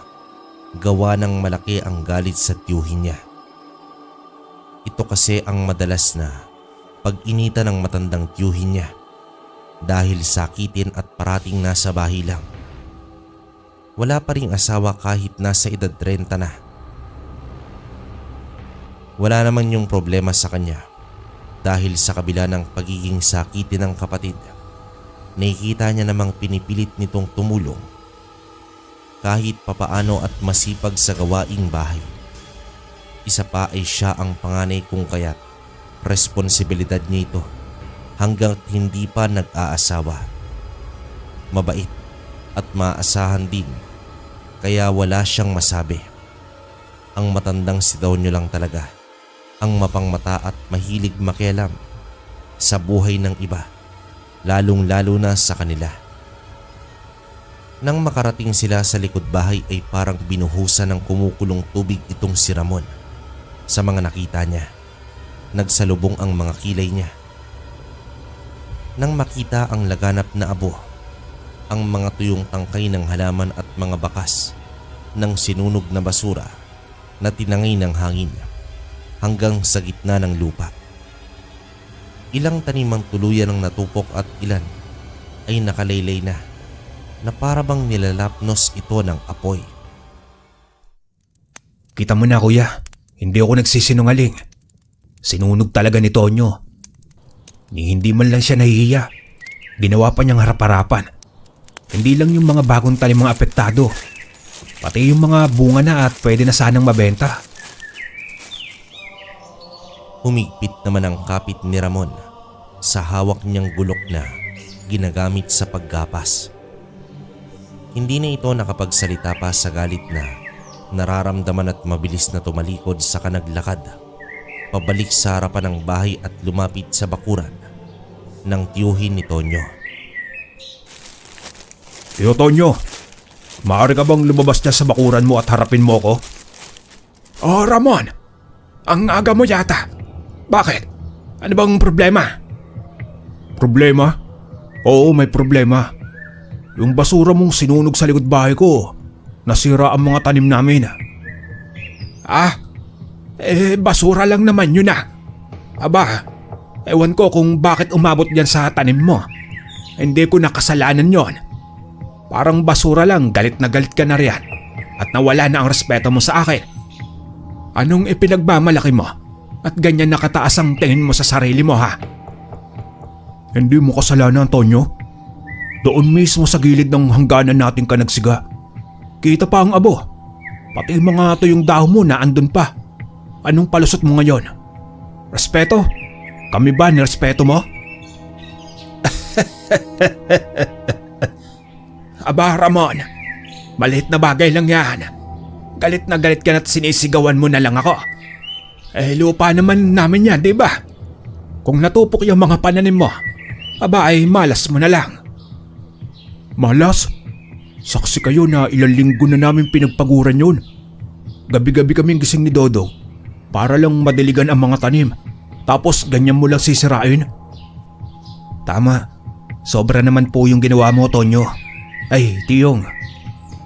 gawa ng malaki ang galit sa tiyuhin niya. Ito kasi ang madalas na pag-inita ng matandang tiyuhin niya dahil sakitin at parating nasa bahay lang. Wala pa ring asawa kahit nasa edad 30 na. Wala naman yung problema sa kanya dahil sa kabila ng pagiging sakitin ng kapatid, nakikita niya namang pinipilit nitong tumulong kahit papaano at masipag sa gawaing bahay. Isa pa ay siya ang panganay kung kaya't responsibilidad niya ito hanggang hindi pa nag-aasawa. Mabait at maasahan din kaya wala siyang masabi. Ang matandang si Tonyo lang talaga ang mapangmata at mahilig makialam sa buhay ng iba, lalong-lalo na sa kanila. Nang makarating sila sa likod bahay ay parang binuhusan ng kumukulong tubig itong si Ramon. Sa mga nakita niya, nagsalubong ang mga kilay niya. Nang makita ang laganap na abo, ang mga tuyong tangkay ng halaman at mga bakas ng sinunog na basura, na tinangay ng hangin hanggang sa gitna ng lupa. Ilang tanim ang tuluyan ng natupok at ilan ay nakalaylay na para bang nilalapnos ito ng apoy. Kita mo na kuya, hindi ako nagsisinungaling. Sinunog talaga ni Tonyo. Hindi man lang siya nahihiya. Ginawa pa niyang harap-harapan. Hindi lang yung mga bagong tanim mga apektado. Pati yung mga bunga na at pwede na sanang mabenta. Humigpit naman ang kapit ni Ramon sa hawak niyang gulok na ginagamit sa paggapas. Hindi na ito nakapagsalita pa sa galit na nararamdaman at mabilis na tumalikod sa kanaglakad pabalik sa harapan ng bahay at lumapit sa bakuran ng tiyuhin ni Tonyo. Tiyo Tonyo, maaari ka bang lumabas na sa bakuran mo at harapin mo ko? Oh Ramon, ang aga mo yata. Bakit? Ano bang problema? Problema? Oo, may problema. Yung basura mong sinunog sa likod bahay ko, nasira ang mga tanim namin. Basura lang naman yun ah. Aba, ewan ko kung bakit umabot yan sa tanim mo. Hindi ko nakasalanan yon. Parang basura lang, galit na galit ka na riyan. At nawala na ang respeto mo sa akin. Anong ipinagmamalaki mo? At ganyan nakataas ang tingin mo sa sarili mo ha? Hindi mo kasalanan, Tonyo. Doon mismo sa gilid ng hangganan natin ka nagsiga. Kita pa ang abo. Pati mga tuyong dahon mo na andun pa. Anong palusot mo ngayon? Respeto? Kami ba nirespeto mo? Aba Ramon, maliit na bagay lang yan. Galit na galit ka na't sinisigawan mo na lang ako. Lupa naman namin yan, di ba? Kung natupok yung mga pananim mo, aba ay malas mo na lang. Malas? Saksi kayo na ilang linggo na namin pinagpaguran yun. Gabi-gabi kaming gising ni Dodo para lang madiligan ang mga tanim. Tapos ganyan mo lang sisirain? Tama, sobra naman po yung ginawa mo, Tonyo. Ay, Tiyong,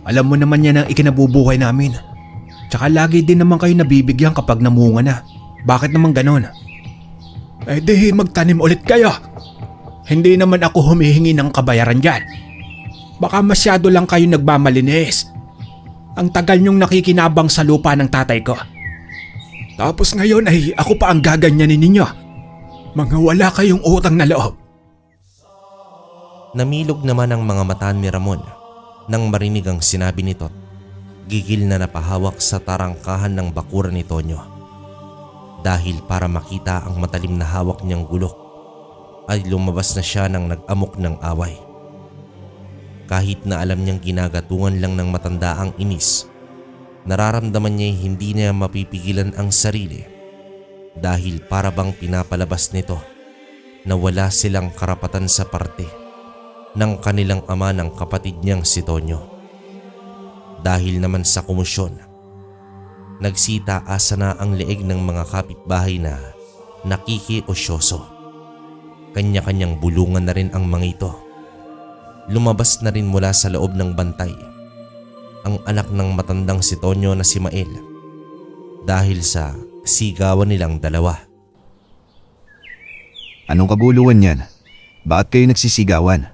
alam mo naman yan ang ikinabubuhay namin. Tsaka lagi din naman kayo nabibigyan kapag namunga na. Bakit naman ganon? Di magtanim ulit kayo. Hindi naman ako humihingi ng kabayaran dyan. Baka masyado lang kayo nagmamalinis. Ang tagal niyong nakikinabang sa lupa ng tatay ko. Tapos ngayon ay ako pa ang gaganyanin ninyo. Mga wala kayong utang na loob. Namilog naman ang mga mata ni Ramon nang marinig ang sinabi nito. Gigil na napahawak sa tarangkahan ng bakuran ni Tonyo. Dahil para makita ang matalim na hawak niyang gulok ay lumabas na siya nang nag-amok ng away. Kahit na alam niyang ginagatungan lang ng matanda ang inis, nararamdaman niya hindi niya mapipigilan ang sarili dahil para bang pinapalabas nito na wala silang karapatan sa parte ng kanilang ama ng kapatid niyang si Tonyo. Dahil naman sa komosyon, nagsitaasa na ang leeg ng mga kapitbahay na nakikiosyoso. Kanya-kanyang bulungan na rin ang mga ito. Lumabas na rin mula sa loob ng bantay ang anak ng matandang si Tonyo na si Mael dahil sa sigawan nilang dalawa. Anong kabuluhan yan? Bakit kayo nagsisigawan?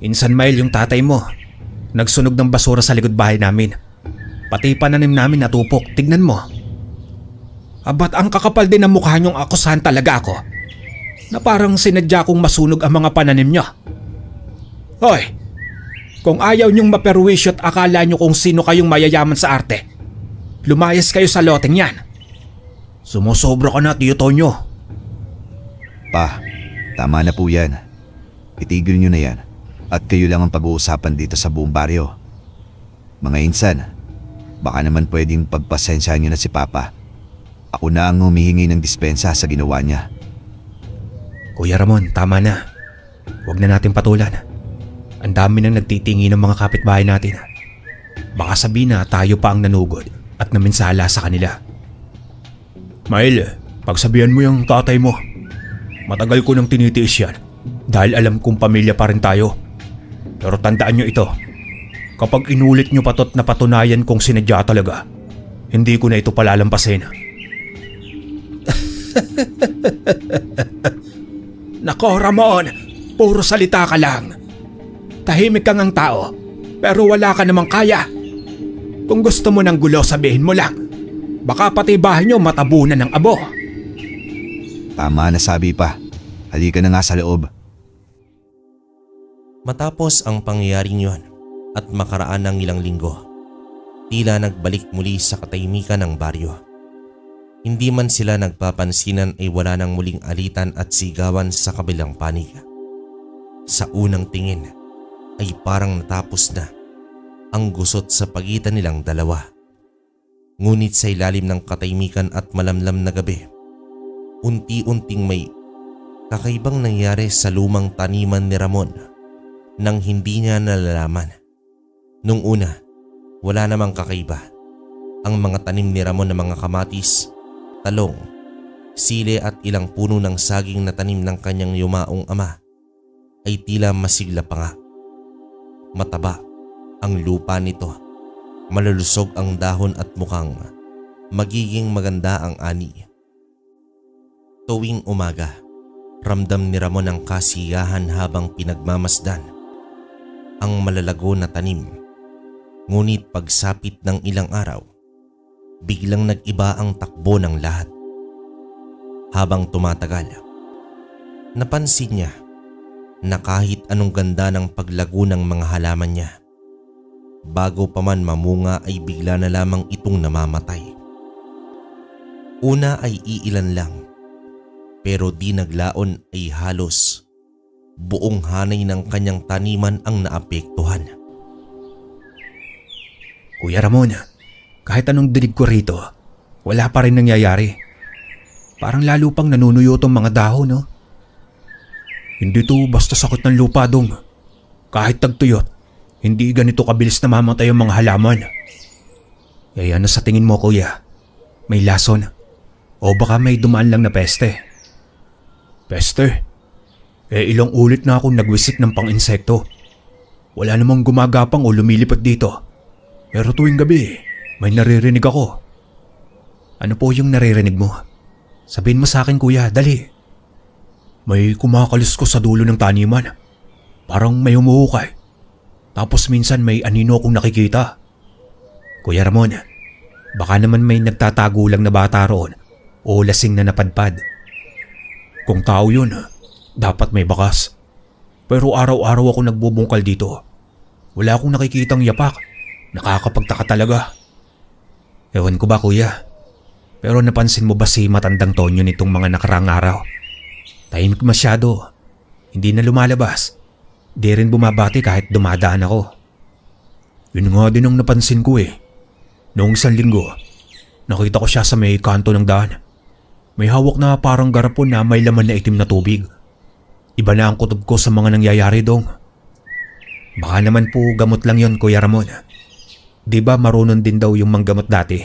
Insan Mael yung tatay mo. Nagsunog ng basura sa likod bahay namin. Pati pananim namin natupok. Tignan mo. Abat ang kakapal din ng mukha niyong akusahan talaga ako. Na parang sinadya kong masunog ang mga pananim niyo. Hoy! Kung ayaw niyong maperwisyo at akala niyo kung sino kayong mayayaman sa arte, lumayas kayo sa loteng yan. Sumusobra ka na, Tiyo Tonyo. Pa, tama na po yan. Itigil nyo na yan. At kayo lang ang pag-uusapan dito sa buong baryo. Mga insan, baka naman pwedeng pagpasensyahan nyo na si Papa. Ako na ang humihingi ng dispensa sa ginawa niya. Kuya Ramon, tama na. Huwag na natin patulan. Ang dami nang nagtitingi ng mga kapitbahay natin. Baka sabihin na tayo pa ang nanugod at naminsala sa kanila. Mael, pagsabihan mo yung tatay mo. Matagal ko nang tinitiis yan dahil alam kong pamilya pa rin tayo. Pero tandaan nyo ito, kapag inulit nyo patot na patunayan kong sinadya talaga, hindi ko na ito palalampasin. Nako Ramon, puro salita ka lang. Tahimik kang ang tao, pero wala ka namang kaya. Kung gusto mo ng gulo, sabihin mo lang. Baka pati bahay nyo matabunan ng abo. Tama na sabi pa. Halika na nga sa loob. Matapos ang pangyayaring yon at makaraan ng ilang linggo, tila nagbalik muli sa katahimikan ng baryo. Hindi man sila nagpapansinan ay wala nang muling alitan at sigawan sa kabilang panig. Sa unang tingin ay parang natapos na ang gusot sa pagitan nilang dalawa. Ngunit sa ilalim ng katahimikan at malamlam na gabi, unti-unting may kakaibang nangyari sa lumang taniman ni Ramon nang hindi niya nalalaman. Nung una, wala namang kakaiba. Ang mga tanim ni Ramon ng mga kamatis, talong, sili at ilang puno ng saging na tanim ng kanyang yumaong ama ay tila masigla pa nga. Mataba ang lupa nito, malulusog ang dahon at mukhang magiging maganda ang ani. Tuwing umaga, ramdam ni Ramon ang kasiyahan habang pinagmamasdan ang malalago na tanim. Ngunit pagsapit ng ilang araw, biglang nag-iba ang takbo ng lahat. Habang tumatagal, napansin niya na kahit anong ganda ng paglago ng mga halaman niya, bago pa man mamunga ay bigla na lamang itong namamatay. Una ay iilan lang, pero di naglaon ay halos buong hanay ng kanyang taniman ang naapektuhan. Kuya Ramon, kahit anong dinig ko rito, wala pa rin nangyayari. Parang lalo pang nanunuyo tong mga dahon, no? Hindi to basta sakit ng lupa, Dong. Kahit tagtuyot, hindi ganito kabilis na mamatay ang mga halaman. Eh ano sa tingin mo, kuya? May lason? O baka may dumaan lang na peste? Peste? Eh ilang ulit na akong nagwisit ng pang-insekto. Wala namang gumagapang o lumilipat dito. Pero tuwing gabi, may naririnig ako. Ano po yung naririnig mo? Sabihin mo sa akin, kuya, dali. May kumakalis ko sa dulo ng taniman. Parang may umuhukay. Tapos minsan may anino akong nakikita. Kuya Ramon, baka naman may nagtatago lang na bata roon o lasing na napadpad. Kung tao yun, dapat may bakas. Pero araw-araw ako nagbubungkal dito. Wala akong nakikitang yapak. Nakakapagtaka talaga. Ewan ko ba, kuya? Pero napansin mo ba si matandang Tonyo nitong mga nakarang araw? Tahimik masyado. Hindi na lumalabas. Di rin bumabati kahit dumadaan ako. Yun nga din ang napansin ko eh. Noong isang linggo, nakita ko siya sa may kanto ng daan. May hawak na parang garapon na may laman na itim na tubig. Iba na ang kutob ko sa mga nangyayari, Dong. Baka naman po gamot lang yon, Kuya Ramon. Di ba marunong din daw yung manggamot dati?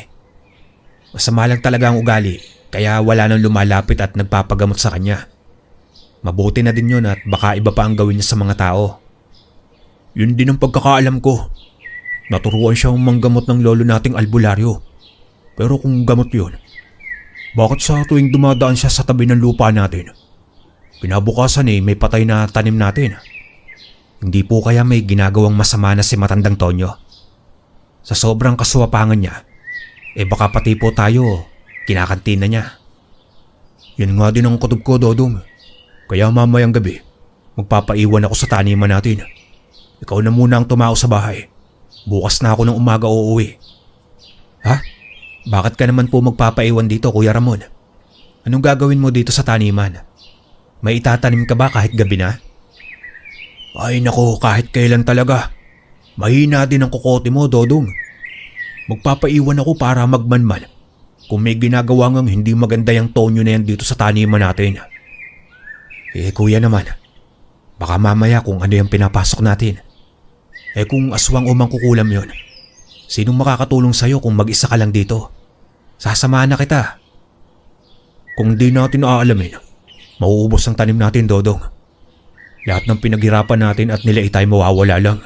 Masama lang talaga ang ugali, kaya wala nang lumalapit at nagpapagamot sa kanya. Mabuti na din yun at baka iba pa ang gawin niya sa mga tao. Yun din ang pagkakaalam ko. Naturuan siya manggamot ng lolo nating albularyo. Pero kung gamot yun, bakit sa tuwing dumadaan siya sa tabi ng lupa natin, kinabukasan may patay na tanim natin? Hindi po kaya may ginagawang masama na si matandang Tonyo? Sa sobrang kaswapangan niya, baka pati po tayo kinakantina niya. Yun nga din ang kutob ko, Dodong. Kaya mamayang gabi, magpapaiwan ako sa taniman natin. Ikaw na muna ang tumao sa bahay. Bukas na ako ng umaga uuwi. Ha? Bakit ka naman po magpapaiwan dito, Kuya Ramon? Anong gagawin mo dito sa taniman? May itatanim ka ba kahit gabi na? Ay nako, kahit kailan talaga. Mahina din ang kukote mo, Dodong. Magpapaiwan ako para magmanman kung may ginagawa ngang hindi maganda yung Tonyo na yan dito sa taniman natin. Kuya naman, baka mamaya kung ano yung pinapasok natin. Kung aswang o mangkukulam yon, sinong makakatulong sa'yo kung mag-isa ka lang dito? Sasamahan na kita. Kung di natin aalamin, mauubos ang tanim natin, Dodong. Lahat ng pinaghirapan natin at nila itay mawawala lang.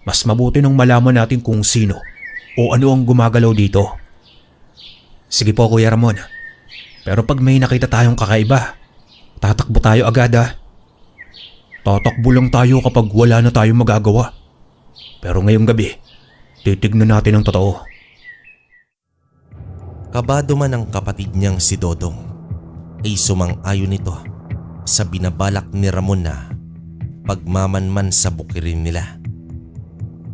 Mas mabuti nang malaman natin kung sino o ano ang gumagalaw dito Sige po Kuya Ramon. Pero pag may nakita tayong kakaiba, tatakbo tayo agad ah. Tatakbo lang tayo kapag wala na tayong magagawa. Pero ngayong gabi, titignan natin ang totoo. Kabado man ang kapatid niyang si Dodong ay sumang-ayon nito sa binabalak ni Ramon na pagmamanman sa bukirin nila.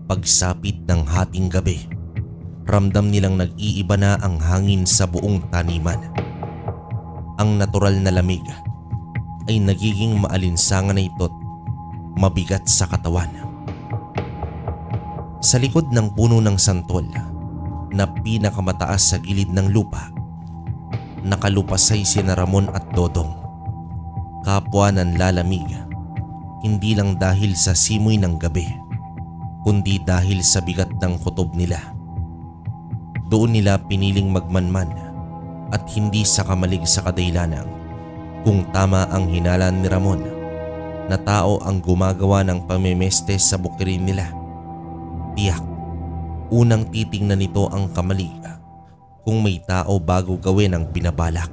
Pagsapit ng hating gabi, ramdam nilang nag-iiba na ang hangin sa buong taniman. Ang natural na lamig ay nagiging maalinsangan na ito't mabigat sa katawan. Sa likod ng puno ng santol na pinakamataas sa gilid ng lupa, nakalupasay sina Ramon at Dodong. Kapwa ng lalamig, hindi lang dahil sa simoy ng gabi, kundi dahil sa bigat ng kutob nila. Doon nila piniling magmanman at hindi sa kamalig sa kadailanang kung tama ang hinala ni Ramon na tao ang gumagawa ng pamemeste sa bukirin nila. Tiyak, unang titingnan nito ang kamalig kung may tao bago gawin ang binabalak.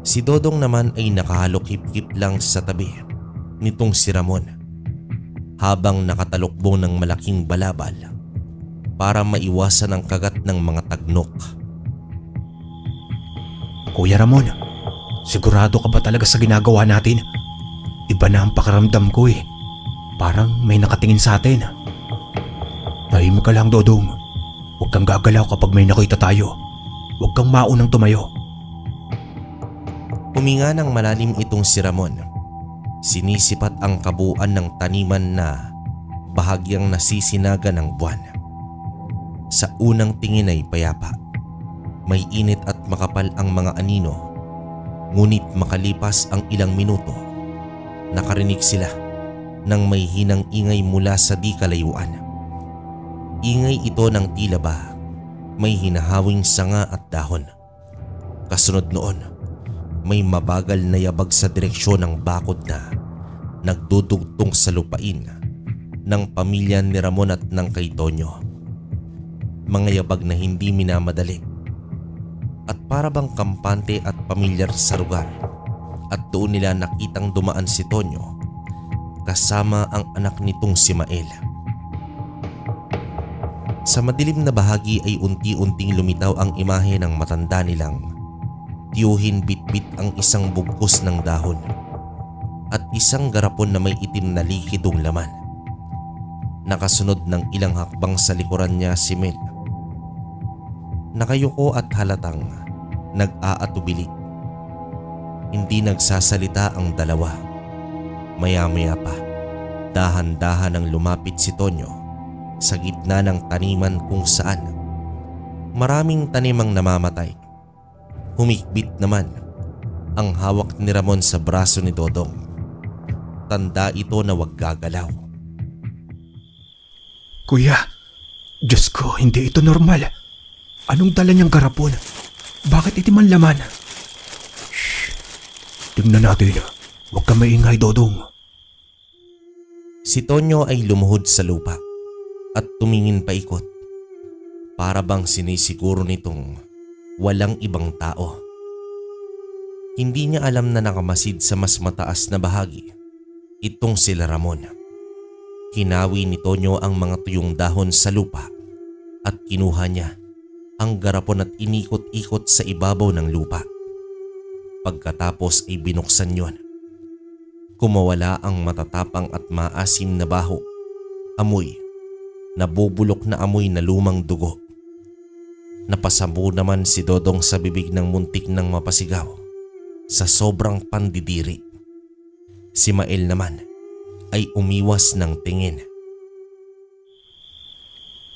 Si Dodong naman ay nakahalokip-kip lang sa tabi nitong si Ramon habang nakatalokbo ng malaking balabal para maiwasan ang kagat ng mga tagnok. Kuya Ramon, sigurado ka ba talaga sa ginagawa natin? Iba na ang pakiramdam ko eh. Parang may nakatingin sa atin. Tahimik ka lang Dodong. Huwag kang gagalaw kapag may nakita tayo. Huwag kang maunang tumayo. Huminga ng malalim itong si Ramon. Sinisipat ang kabuuan ng taniman na bahagyang nasisinaga ng buwan. Sa unang tingin ay payapa. May init at makapal ang mga anino. Ngunit makalipas ang ilang minuto, nakarinig sila ng may hinang ingay mula sa di kalayuan. Ingay ito ng tila ba may hinahawing sanga at dahon. Kasunod noon, may mabagal na yabag sa direksyon ng bakod na nagdudugtong sa lupain ng pamilya ni Ramon at ng kay Tonyo. Mga yabag na hindi minamadali at para bang kampante at pamilyar sa lugar, at doon nila nakitang dumaan si Tonyo kasama ang anak nitong si Mael. Sa madilim na bahagi ay unti-unting lumitaw ang imahe ng matanda nilang tiyuhin bitbit ang isang bugkos ng dahon at isang garapon na may itim na likidong laman. Nakasunod ng ilang hakbang sa likuran niya si Mel. Nakayuko at halatang nag-aatubili. Hindi nagsasalita ang dalawa. Maya-maya pa, dahan-dahan ang lumapit si Tonyo sa gitna ng taniman kung saan maraming tanimang namamatay. Humikbit naman ang hawak ni Ramon sa braso ni Dodong. Tanda ito na wag gagalaw. Kuya, Diyos ko, hindi ito normal. Anong dala niyang garapon? Bakit itim ang laman? Shh! Tingnan natin. Huwag ka maingay, Dodong. Si Tonyo ay lumuhod sa lupa at tumingin paikot. Para bang sinisiguro nitong walang ibang tao. Hindi niya alam na nakamasid sa mas mataas na bahagi itong sila Ramon. Hinawi ni Tonyo ang mga tuyong dahon sa lupa at kinuha niya ang garapon at inikot-ikot sa ibabaw ng lupa. Pagkatapos ay binuksan yon. Kumawala ang matatapang at maasim na baho. Amoy, nabubulok na amoy na lumang dugo. Napasambo naman si Dodong sa bibig ng muntik ng mapasigaw sa sobrang pandidiri. Si Mael naman ay umiwas ng tingin.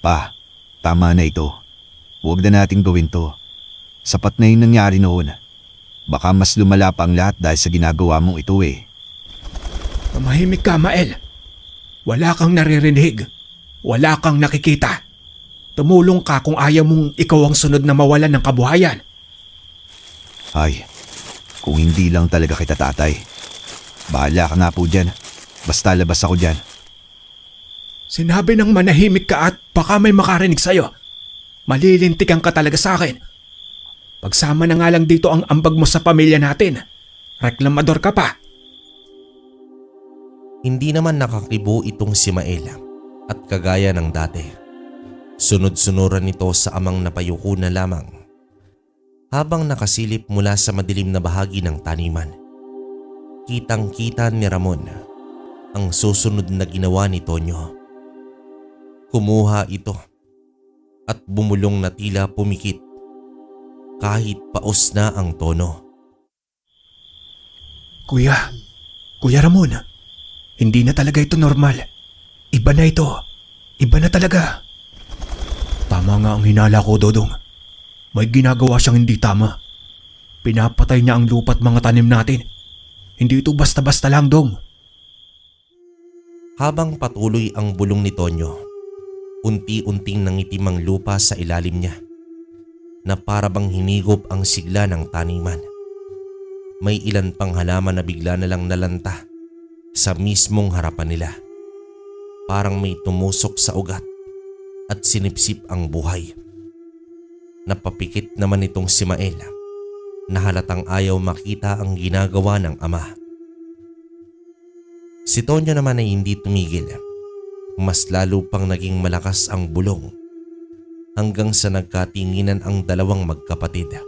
Pa, tama na ito. Huwag na nating gawin to. Sapat na yung nangyari noon. Baka mas lumala pa ang lahat dahil sa ginagawa mong ito eh. Tumahimik ka, Mael. Wala kang naririnig. Wala kang nakikita. Tumulong ka kung ayaw mong ikaw ang sunod na mawalan ng kabuhayan. Ay, kung hindi lang talaga kita tatay. Bahala ka nga po dyan. Basta labas ako dyan. Sinabi ng manahimik ka at baka may makarinig sa'yo. Malilintikan ka talaga sa akin. Pagsama na nga lang dito ang ambag mo sa pamilya natin. Reklamador ka pa. Hindi naman nakakibo itong si Maela at kagaya ng dati. Sunod-sunuran nito sa amang napayuko na lamang habang nakasilip mula sa madilim na bahagi ng taniman. Kitang-kita ni Ramon ang susunod na ginawa ni Tonyo. Kumuha ito at bumulong na tila pumikit kahit paos na ang tono. Kuya Ramon, hindi na talaga ito normal. Iba na ito. Iba na talaga. Tama nga ang hinala ko, Dodong. May ginagawa siyang hindi tama. Pinapatay niya ang lupa't mga tanim natin. Hindi ito basta-basta lang, Dong. Habang patuloy ang bulong ni Tonyo, unti-unting nangitim ang lupa sa ilalim niya na para bang hinigop ang sigla ng taniman. May ilan pang halaman na bigla na lang nalanta sa mismong harapan nila. Parang may tumusok sa ugat at sinipsip ang buhay. Napapikit naman itong si Maela na halatang ayaw makita ang ginagawa ng ama. Si Tonyo naman ay hindi tumigil. Mas lalo pang naging malakas ang bulong hanggang sa nagkatinginan ang dalawang magkapatid.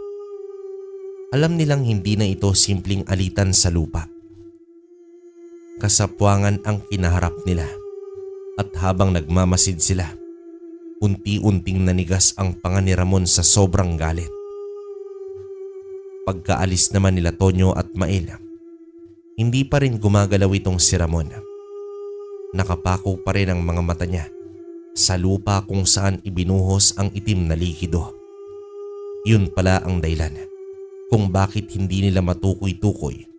Alam nilang hindi na ito simpleng alitan sa lupa. Kasapwangan ang kinaharap nila at habang nagmamasid sila, unti-unting nanigas ang panga ni Ramon sa sobrang galit. Pagkaalis naman nila Tonyo at Maela, hindi pa rin gumagalaw itong si Ramon. Nakapako pa rin ang mga mata niya sa lupa kung saan ibinuhos ang itim na likido. Yun pala ang dahilan kung bakit hindi nila matukoy-tukoy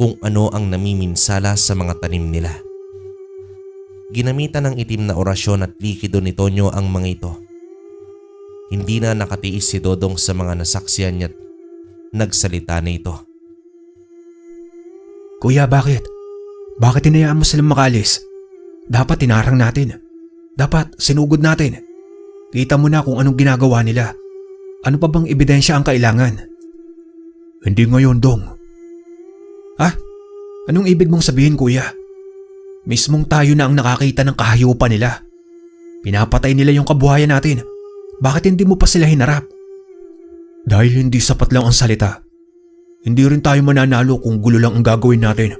kung ano ang namiminsala sa mga tanim nila. Ginamitan ng itim na orasyon at likido ni Tonyo ang mga ito. Hindi na nakatiis si Dodong sa mga nasaksiyan niya't nagsalita na ito. Kuya, bakit? Bakit hinayaan mo silang makalis? Dapat tinarang natin. Dapat sinugod natin. Kita mo na kung anong ginagawa nila. Ano pa bang ebidensya ang kailangan? Hindi ngayon, Dong. Anong ibig mong sabihin, kuya? Mismong tayo na ang nakakita ng kahayupan nila. Pinapatay nila yung kabuhayan natin. Bakit hindi mo pa sila hinarap? Dahil hindi sapat lang ang salita. Hindi rin tayo mananalo kung gulo lang ang gagawin natin.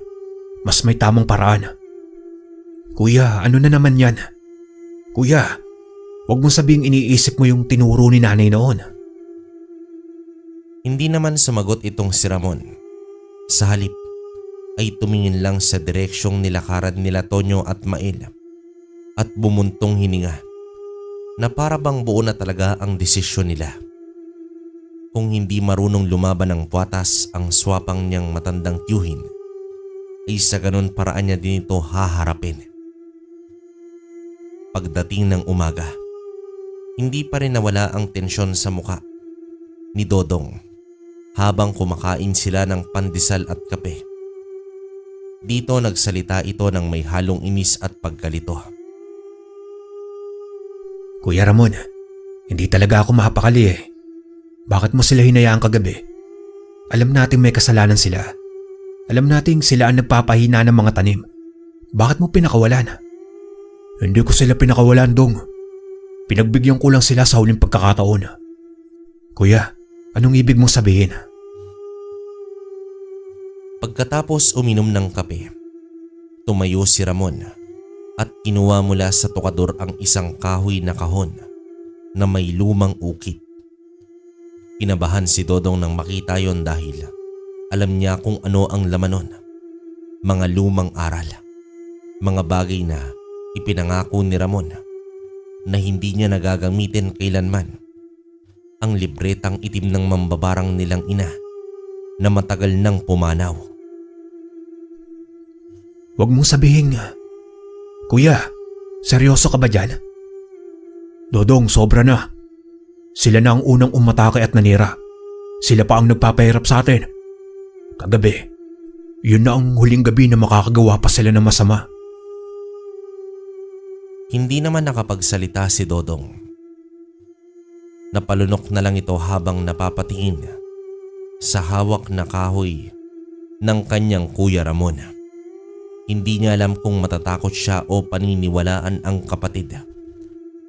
Mas may tamang paraan. Kuya, ano na naman yan? Kuya, huwag mong sabihing iniisip mo yung tinuro ni nanay noon. Hindi naman sumagot itong si Ramon. Sa halip ay tumingin lang sa direksyong nilakaran nila Tonyo at Maela at bumuntong hininga na para bang buo na talaga ang desisyon nila. Kung hindi marunong lumaban ng puwatas ang swapang niyang matandang tiyuhin, ay sa ganun paraan niya din ito haharapin. Pagdating ng umaga, hindi pa rin nawala ang tensyon sa muka ni Dodong habang kumakain sila ng pandesal at kape. Dito nagsalita ito ng may halong inis at pagkalito. Kuya Ramon, hindi talaga ako mapakali eh. Bakit mo sila hinayaan kagabi? Alam nating may kasalanan sila. Alam nating sila ang nagpapahina ng mga tanim. Bakit mo pinakawalan? Hindi ko sila pinakawalan, Dong. Pinagbigyan ko lang sila sa huling pagkakataon. Kuya, anong ibig mong sabihin? Pagkatapos uminom ng kape, tumayo si Ramon at kinuha mula sa tukador ang isang kahoy na kahon na may lumang ukit. Kinabahan si Dodong nang makita yon dahil alam niya kung ano ang laman nun. Mga lumang aral, mga bagay na ipinangako ni Ramon na hindi niya nagagamitin kailanman. Ang libretang itim ng mambabarang nilang ina na matagal nang pumanaw. Huwag mong sabihin. Kuya, seryoso ka ba dyan? Dodong, sobra na. Sila na ang unang umatake at nanira. Sila pa ang nagpapahirap sa atin. Kagabi, yun na ang huling gabi na makakagawa pa sila ng masama. Hindi naman nakapagsalita si Dodong. Napalunok na lang ito habang napapatingin sa hawak na kahoy ng kanyang Kuya Ramon. Hindi niya alam kung matatakot siya o paniniwalaan ang kapatid.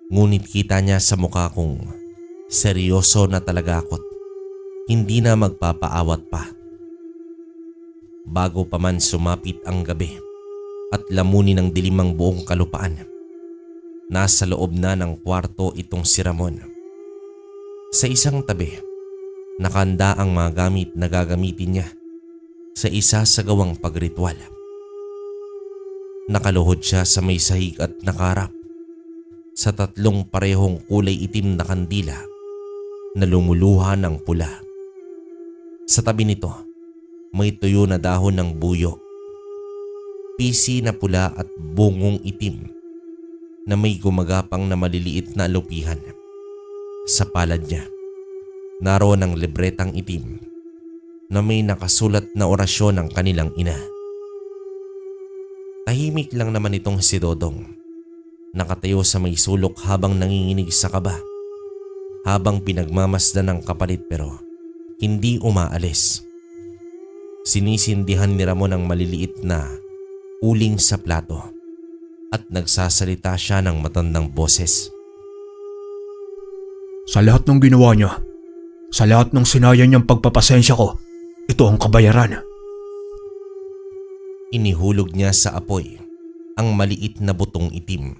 Ngunit kita niya sa mukha kung seryoso na talaga ako't hindi na magpapaawat pa. Bago pa man sumapit ang gabi at lamunin ng dilim ang buong kalupaan, nasa loob na ng kwarto itong si Ramon. Sa isang tabi, nakahanda ang mga gamit na gagamitin niya sa isa sa gawang pagritwal. Nakaluhod siya sa may sahig at nakaharap sa 3 parehong kulay itim na kandila na lumuluha ng pula. Sa tabi nito, may tuyo na dahon ng buyo, pisi na pula at bungong itim na may gumagapang na maliliit na alupihan. Sa palad niya, naroon ang libretang itim na may nakasulat na orasyon ng kanilang ina. Tahimik lang naman itong si Dodong, nakatayo sa may sulok habang nanginginig sa kaba, habang pinagmamasdan ng kapalit pero hindi umaalis. Sinisindihan ni Ramon ang maliliit na uling sa plato at nagsasalita siya ng matandang boses. Sa lahat ng ginawa niya, sa lahat ng sinaya niyang pagpapasensya ko, ito ang kabayaran. Inihulog niya sa apoy ang maliit na butong itim.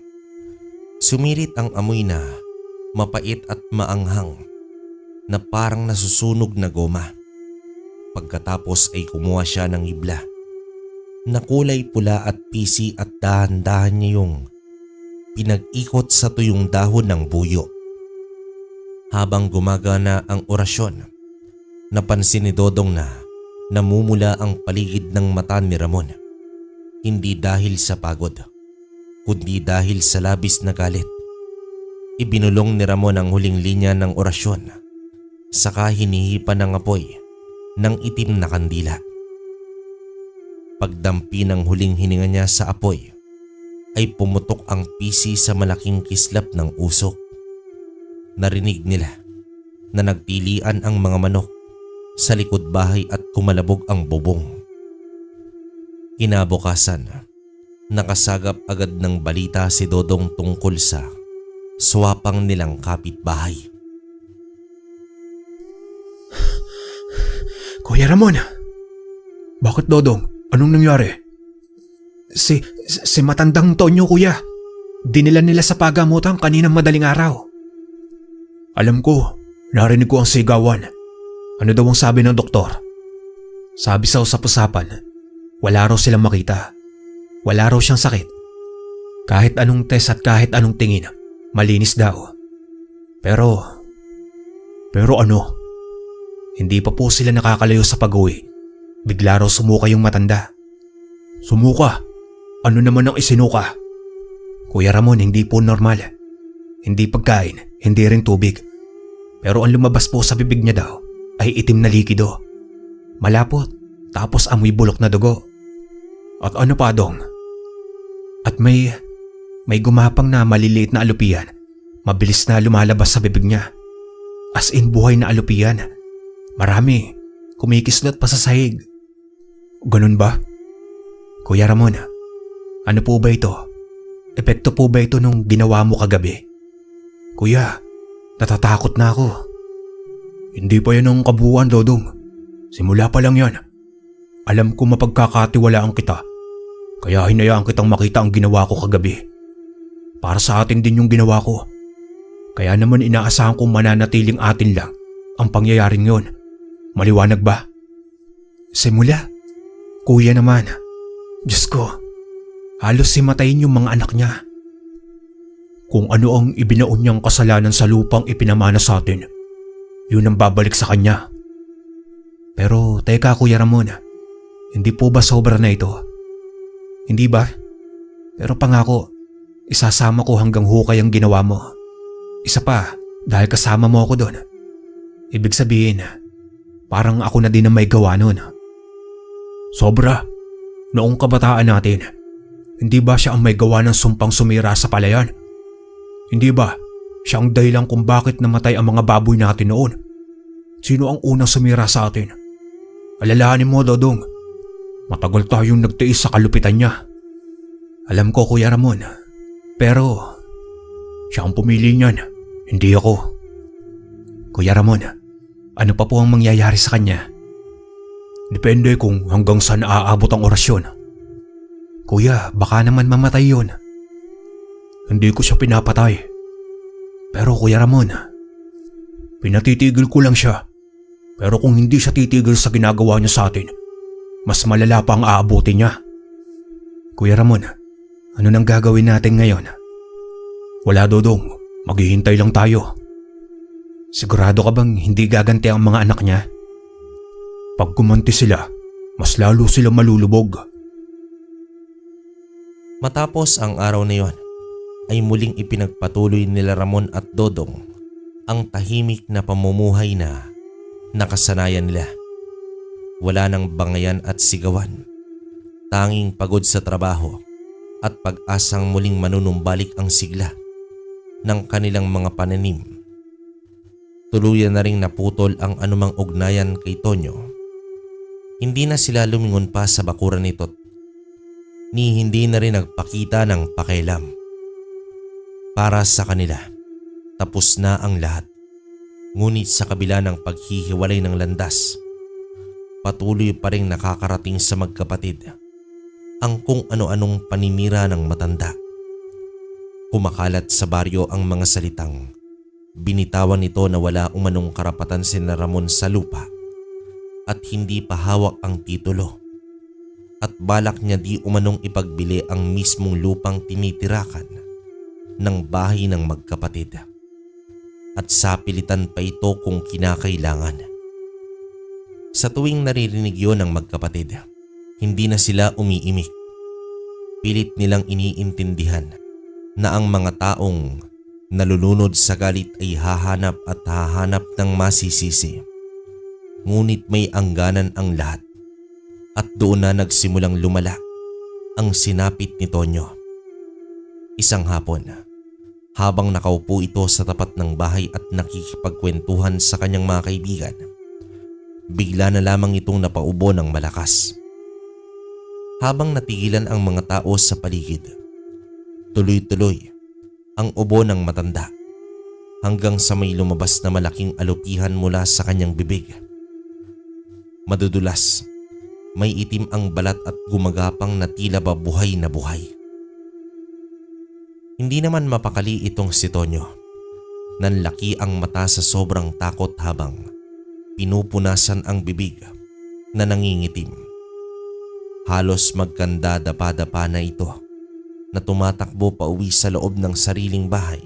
Sumirit ang amoy na mapait at maanghang na parang nasusunog na goma. Pagkatapos ay kumuha siya ng hibla na kulay pula at pisi at dahan-dahan niya yung pinag-ikot sa tuyong dahon ng buyo. Habang gumagana ang orasyon, napansin ni Dodong na namumula ang paligid ng mata ni Ramon. Hindi dahil sa pagod, kundi dahil sa labis na galit. Ibinulong ni Ramon ang huling linya ng orasyon, saka hinihipan ng apoy ng itim na kandila. Pagdampi ng huling hininga niya sa apoy, ay pumutok ang pisi sa malaking kislap ng usok. Narinig nila na nagtilian ang mga manok sa likod bahay at kumalabog ang bubong. Kinabukasan, nakasagap agad ng balita si Dodong tungkol sa swapang nilang kapitbahay. Kuya Ramon, bakit Dodong? Anong nangyari? Si matandang Tonyo, kuya. Dinila nila sa pagamutan kaninang madaling araw. Alam ko, narinig ko ang sigawan. Ano daw ang sabi ng doktor? Sabi sa usap-usapan, wala raw silang makita. Wala raw siyang sakit. Kahit anong test at kahit anong tingin, malinis daw. Pero ano? Hindi pa po sila nakakalayo sa pag-uwi. Bigla raw sumuka yung matanda. Sumuka? Ano naman ang isinuka? Kuya Ramon, hindi po normal. Hindi pagkain, hindi rin tubig. Pero ang lumabas po sa bibig niya daw ay itim na likido. Malapot, tapos amoy bulok na dugo. At ano pa dong? At may gumapang na maliliit na alupian. Mabilis na lumalabas sa bibig niya. As in buhay na alupian. Marami, kumikislot pa sa sahig. Ganun ba? Kuya Ramon, ano po ba ito? Epekto po ba ito nung ginawa mo kagabi? Kuya, natatakot na ako. Hindi pa yan ang kabuuan, Dodong. Simula pa lang yan. Alam ko mapagkakatiwalaan kita. Kaya hinayaan kitang makita ang ginawa ko kagabi. Para sa atin din yung ginawa ko. Kaya naman inaasahan kong mananatiling atin lang ang pangyayaring yon. Maliwanag ba? Simula? Kuya naman. Diyos ko, halos himatayin yung mga anak niya. Kung ano ang ibinaon niyang kasalanan sa lupang ipinamana sa atin, yun ang babalik sa kanya. Pero teka Kuya Ramon, hindi po ba sobra na ito? Hindi ba? Pero pangako, isasama ko hanggang hukay ang ginawa mo. Isa pa, dahil kasama mo ako doon. Ibig sabihin, parang ako na din ang may gawa nun. Sobra. Noong kabataan natin, hindi ba siya ang may gawa ng sumpang sumira sa palayan? Hindi ba? Siya ang dahilan kung bakit namatay ang mga baboy natin noon. Sino ang unang sumira sa atin? Alalahanin mo, Dodong. Matagal tayong nagtiis sa kalupitan niya. Alam ko, Kuya Ramon. Pero siya ang pumili niyan, hindi ako. Kuya Ramon, ano pa po ang mangyayari sa kanya? Depende kung hanggang saan aabot ang orasyon. Kuya, baka naman mamatay yun. Hindi ko siya pinapatay. Pero Kuya Ramon, pinatitigil ko lang siya. Pero kung hindi siya titigil sa ginagawa niya sa atin, mas malala pa ang aabutin niya. Kuya Ramon, ano nang gagawin natin ngayon? Wala, Dodong, maghihintay lang tayo. Sigurado ka bang hindi gaganti ang mga anak niya? Pag gumanti sila, mas lalo sila malulubog. Matapos ang araw na yon, ay muling ipinagpatuloy nila Ramon at Dodong ang tahimik na pamumuhay na nakasanayan nila. Wala nang bangayan at sigawan, tanging pagod sa trabaho at pag-asang muling manunumbalik ang sigla ng kanilang mga pananim. Tuluyan na ring naputol ang anumang ugnayan kay Tonyo. Hindi na sila lumingon pa sa bakuran nito ni hindi na rin nagpakita ng pakialam. Para sa kanila, tapos na ang lahat. Ngunit sa kabila ng paghihiwalay ng landas, patuloy pa rin nakakarating sa magkapatid ang kung ano-anong paninira ng matanda. Kumakalat sa baryo ang mga salitang binitawan nito na wala umanong karapatan si Ramon sa lupa at hindi pa hawak ang titulo, at balak niya di umanong ipagbili ang mismong lupang tinitirakan ng bahay ng magkapatid, at sapilitan pa ito kung kinakailangan. Sa tuwing naririnig yon ng magkapatid, hindi na sila umiimik. Pilit nilang iniintindihan na ang mga taong nalulunod sa galit ay hahanap at hahanap ng masisisi. Ngunit may angganan ang lahat, at doon na nagsimulang lumala ang sinapit ni Tonyo. Isang hapon, habang nakaupo ito sa tapat ng bahay at nakikipagkwentuhan sa kanyang mga kaibigan, bigla na lamang itong napaubo ng malakas. Habang natigilan ang mga tao sa paligid, tuloy-tuloy ang ubo ng matanda hanggang sa may lumabas na malaking alupihan mula sa kanyang bibig. Madudulas, may itim ang balat at gumagapang na tila ba buhay na buhay. Hindi naman mapakali itong si Tonyo. Nanlaki ang mata sa sobrang takot habang pinupunasan ang bibig na nangingitim. Halos magkanda dapa-dapa na ito na tumatakbo pa uwi sa loob ng sariling bahay.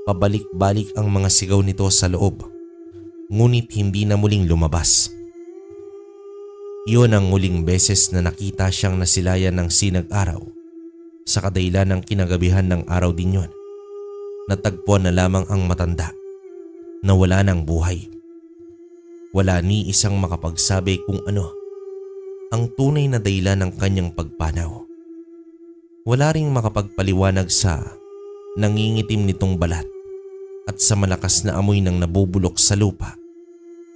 Pabalik-balik ang mga sigaw nito sa loob, ngunit hindi na muling lumabas. Iyon ang muling beses na nakita siyang nasilayan ng sinag-araw. Sa kadahilan ng kinagabihan ng araw din yon, natagpuan na lamang ang matanda na wala ng buhay. Wala ni isang makapagsabi kung ano ang tunay na dahilan ng kanyang pagpanaw. Wala ring makapagpaliwanag sa nangingitim nitong balat at sa malakas na amoy ng nabubulok sa lupa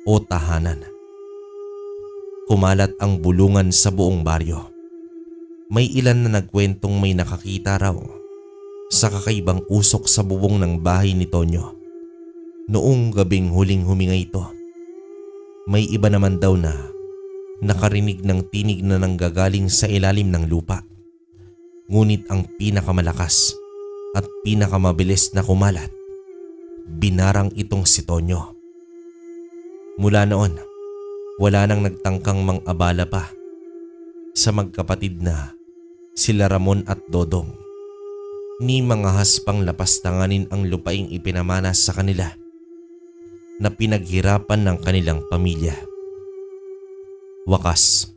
o tahanan. Kumalat ang bulungan sa buong baryo. May ilan na nagkwentong may nakakita raw sa kakaibang usok sa bubong ng bahay ni Tonyo noong gabing huling huminga ito. May iba naman daw na nakarinig ng tinig na nanggagaling sa ilalim ng lupa. Ngunit ang pinakamalakas at pinakamabilis na kumalat, binarang itong si Tonyo. Mula noon, wala nang nagtangkang mang-abala pa sa magkapatid na sila Ramon at Dodong. Ni mga haspang lapastanganin ang lupaing ipinamana sa kanila na pinaghirapan ng kanilang pamilya. Wakas,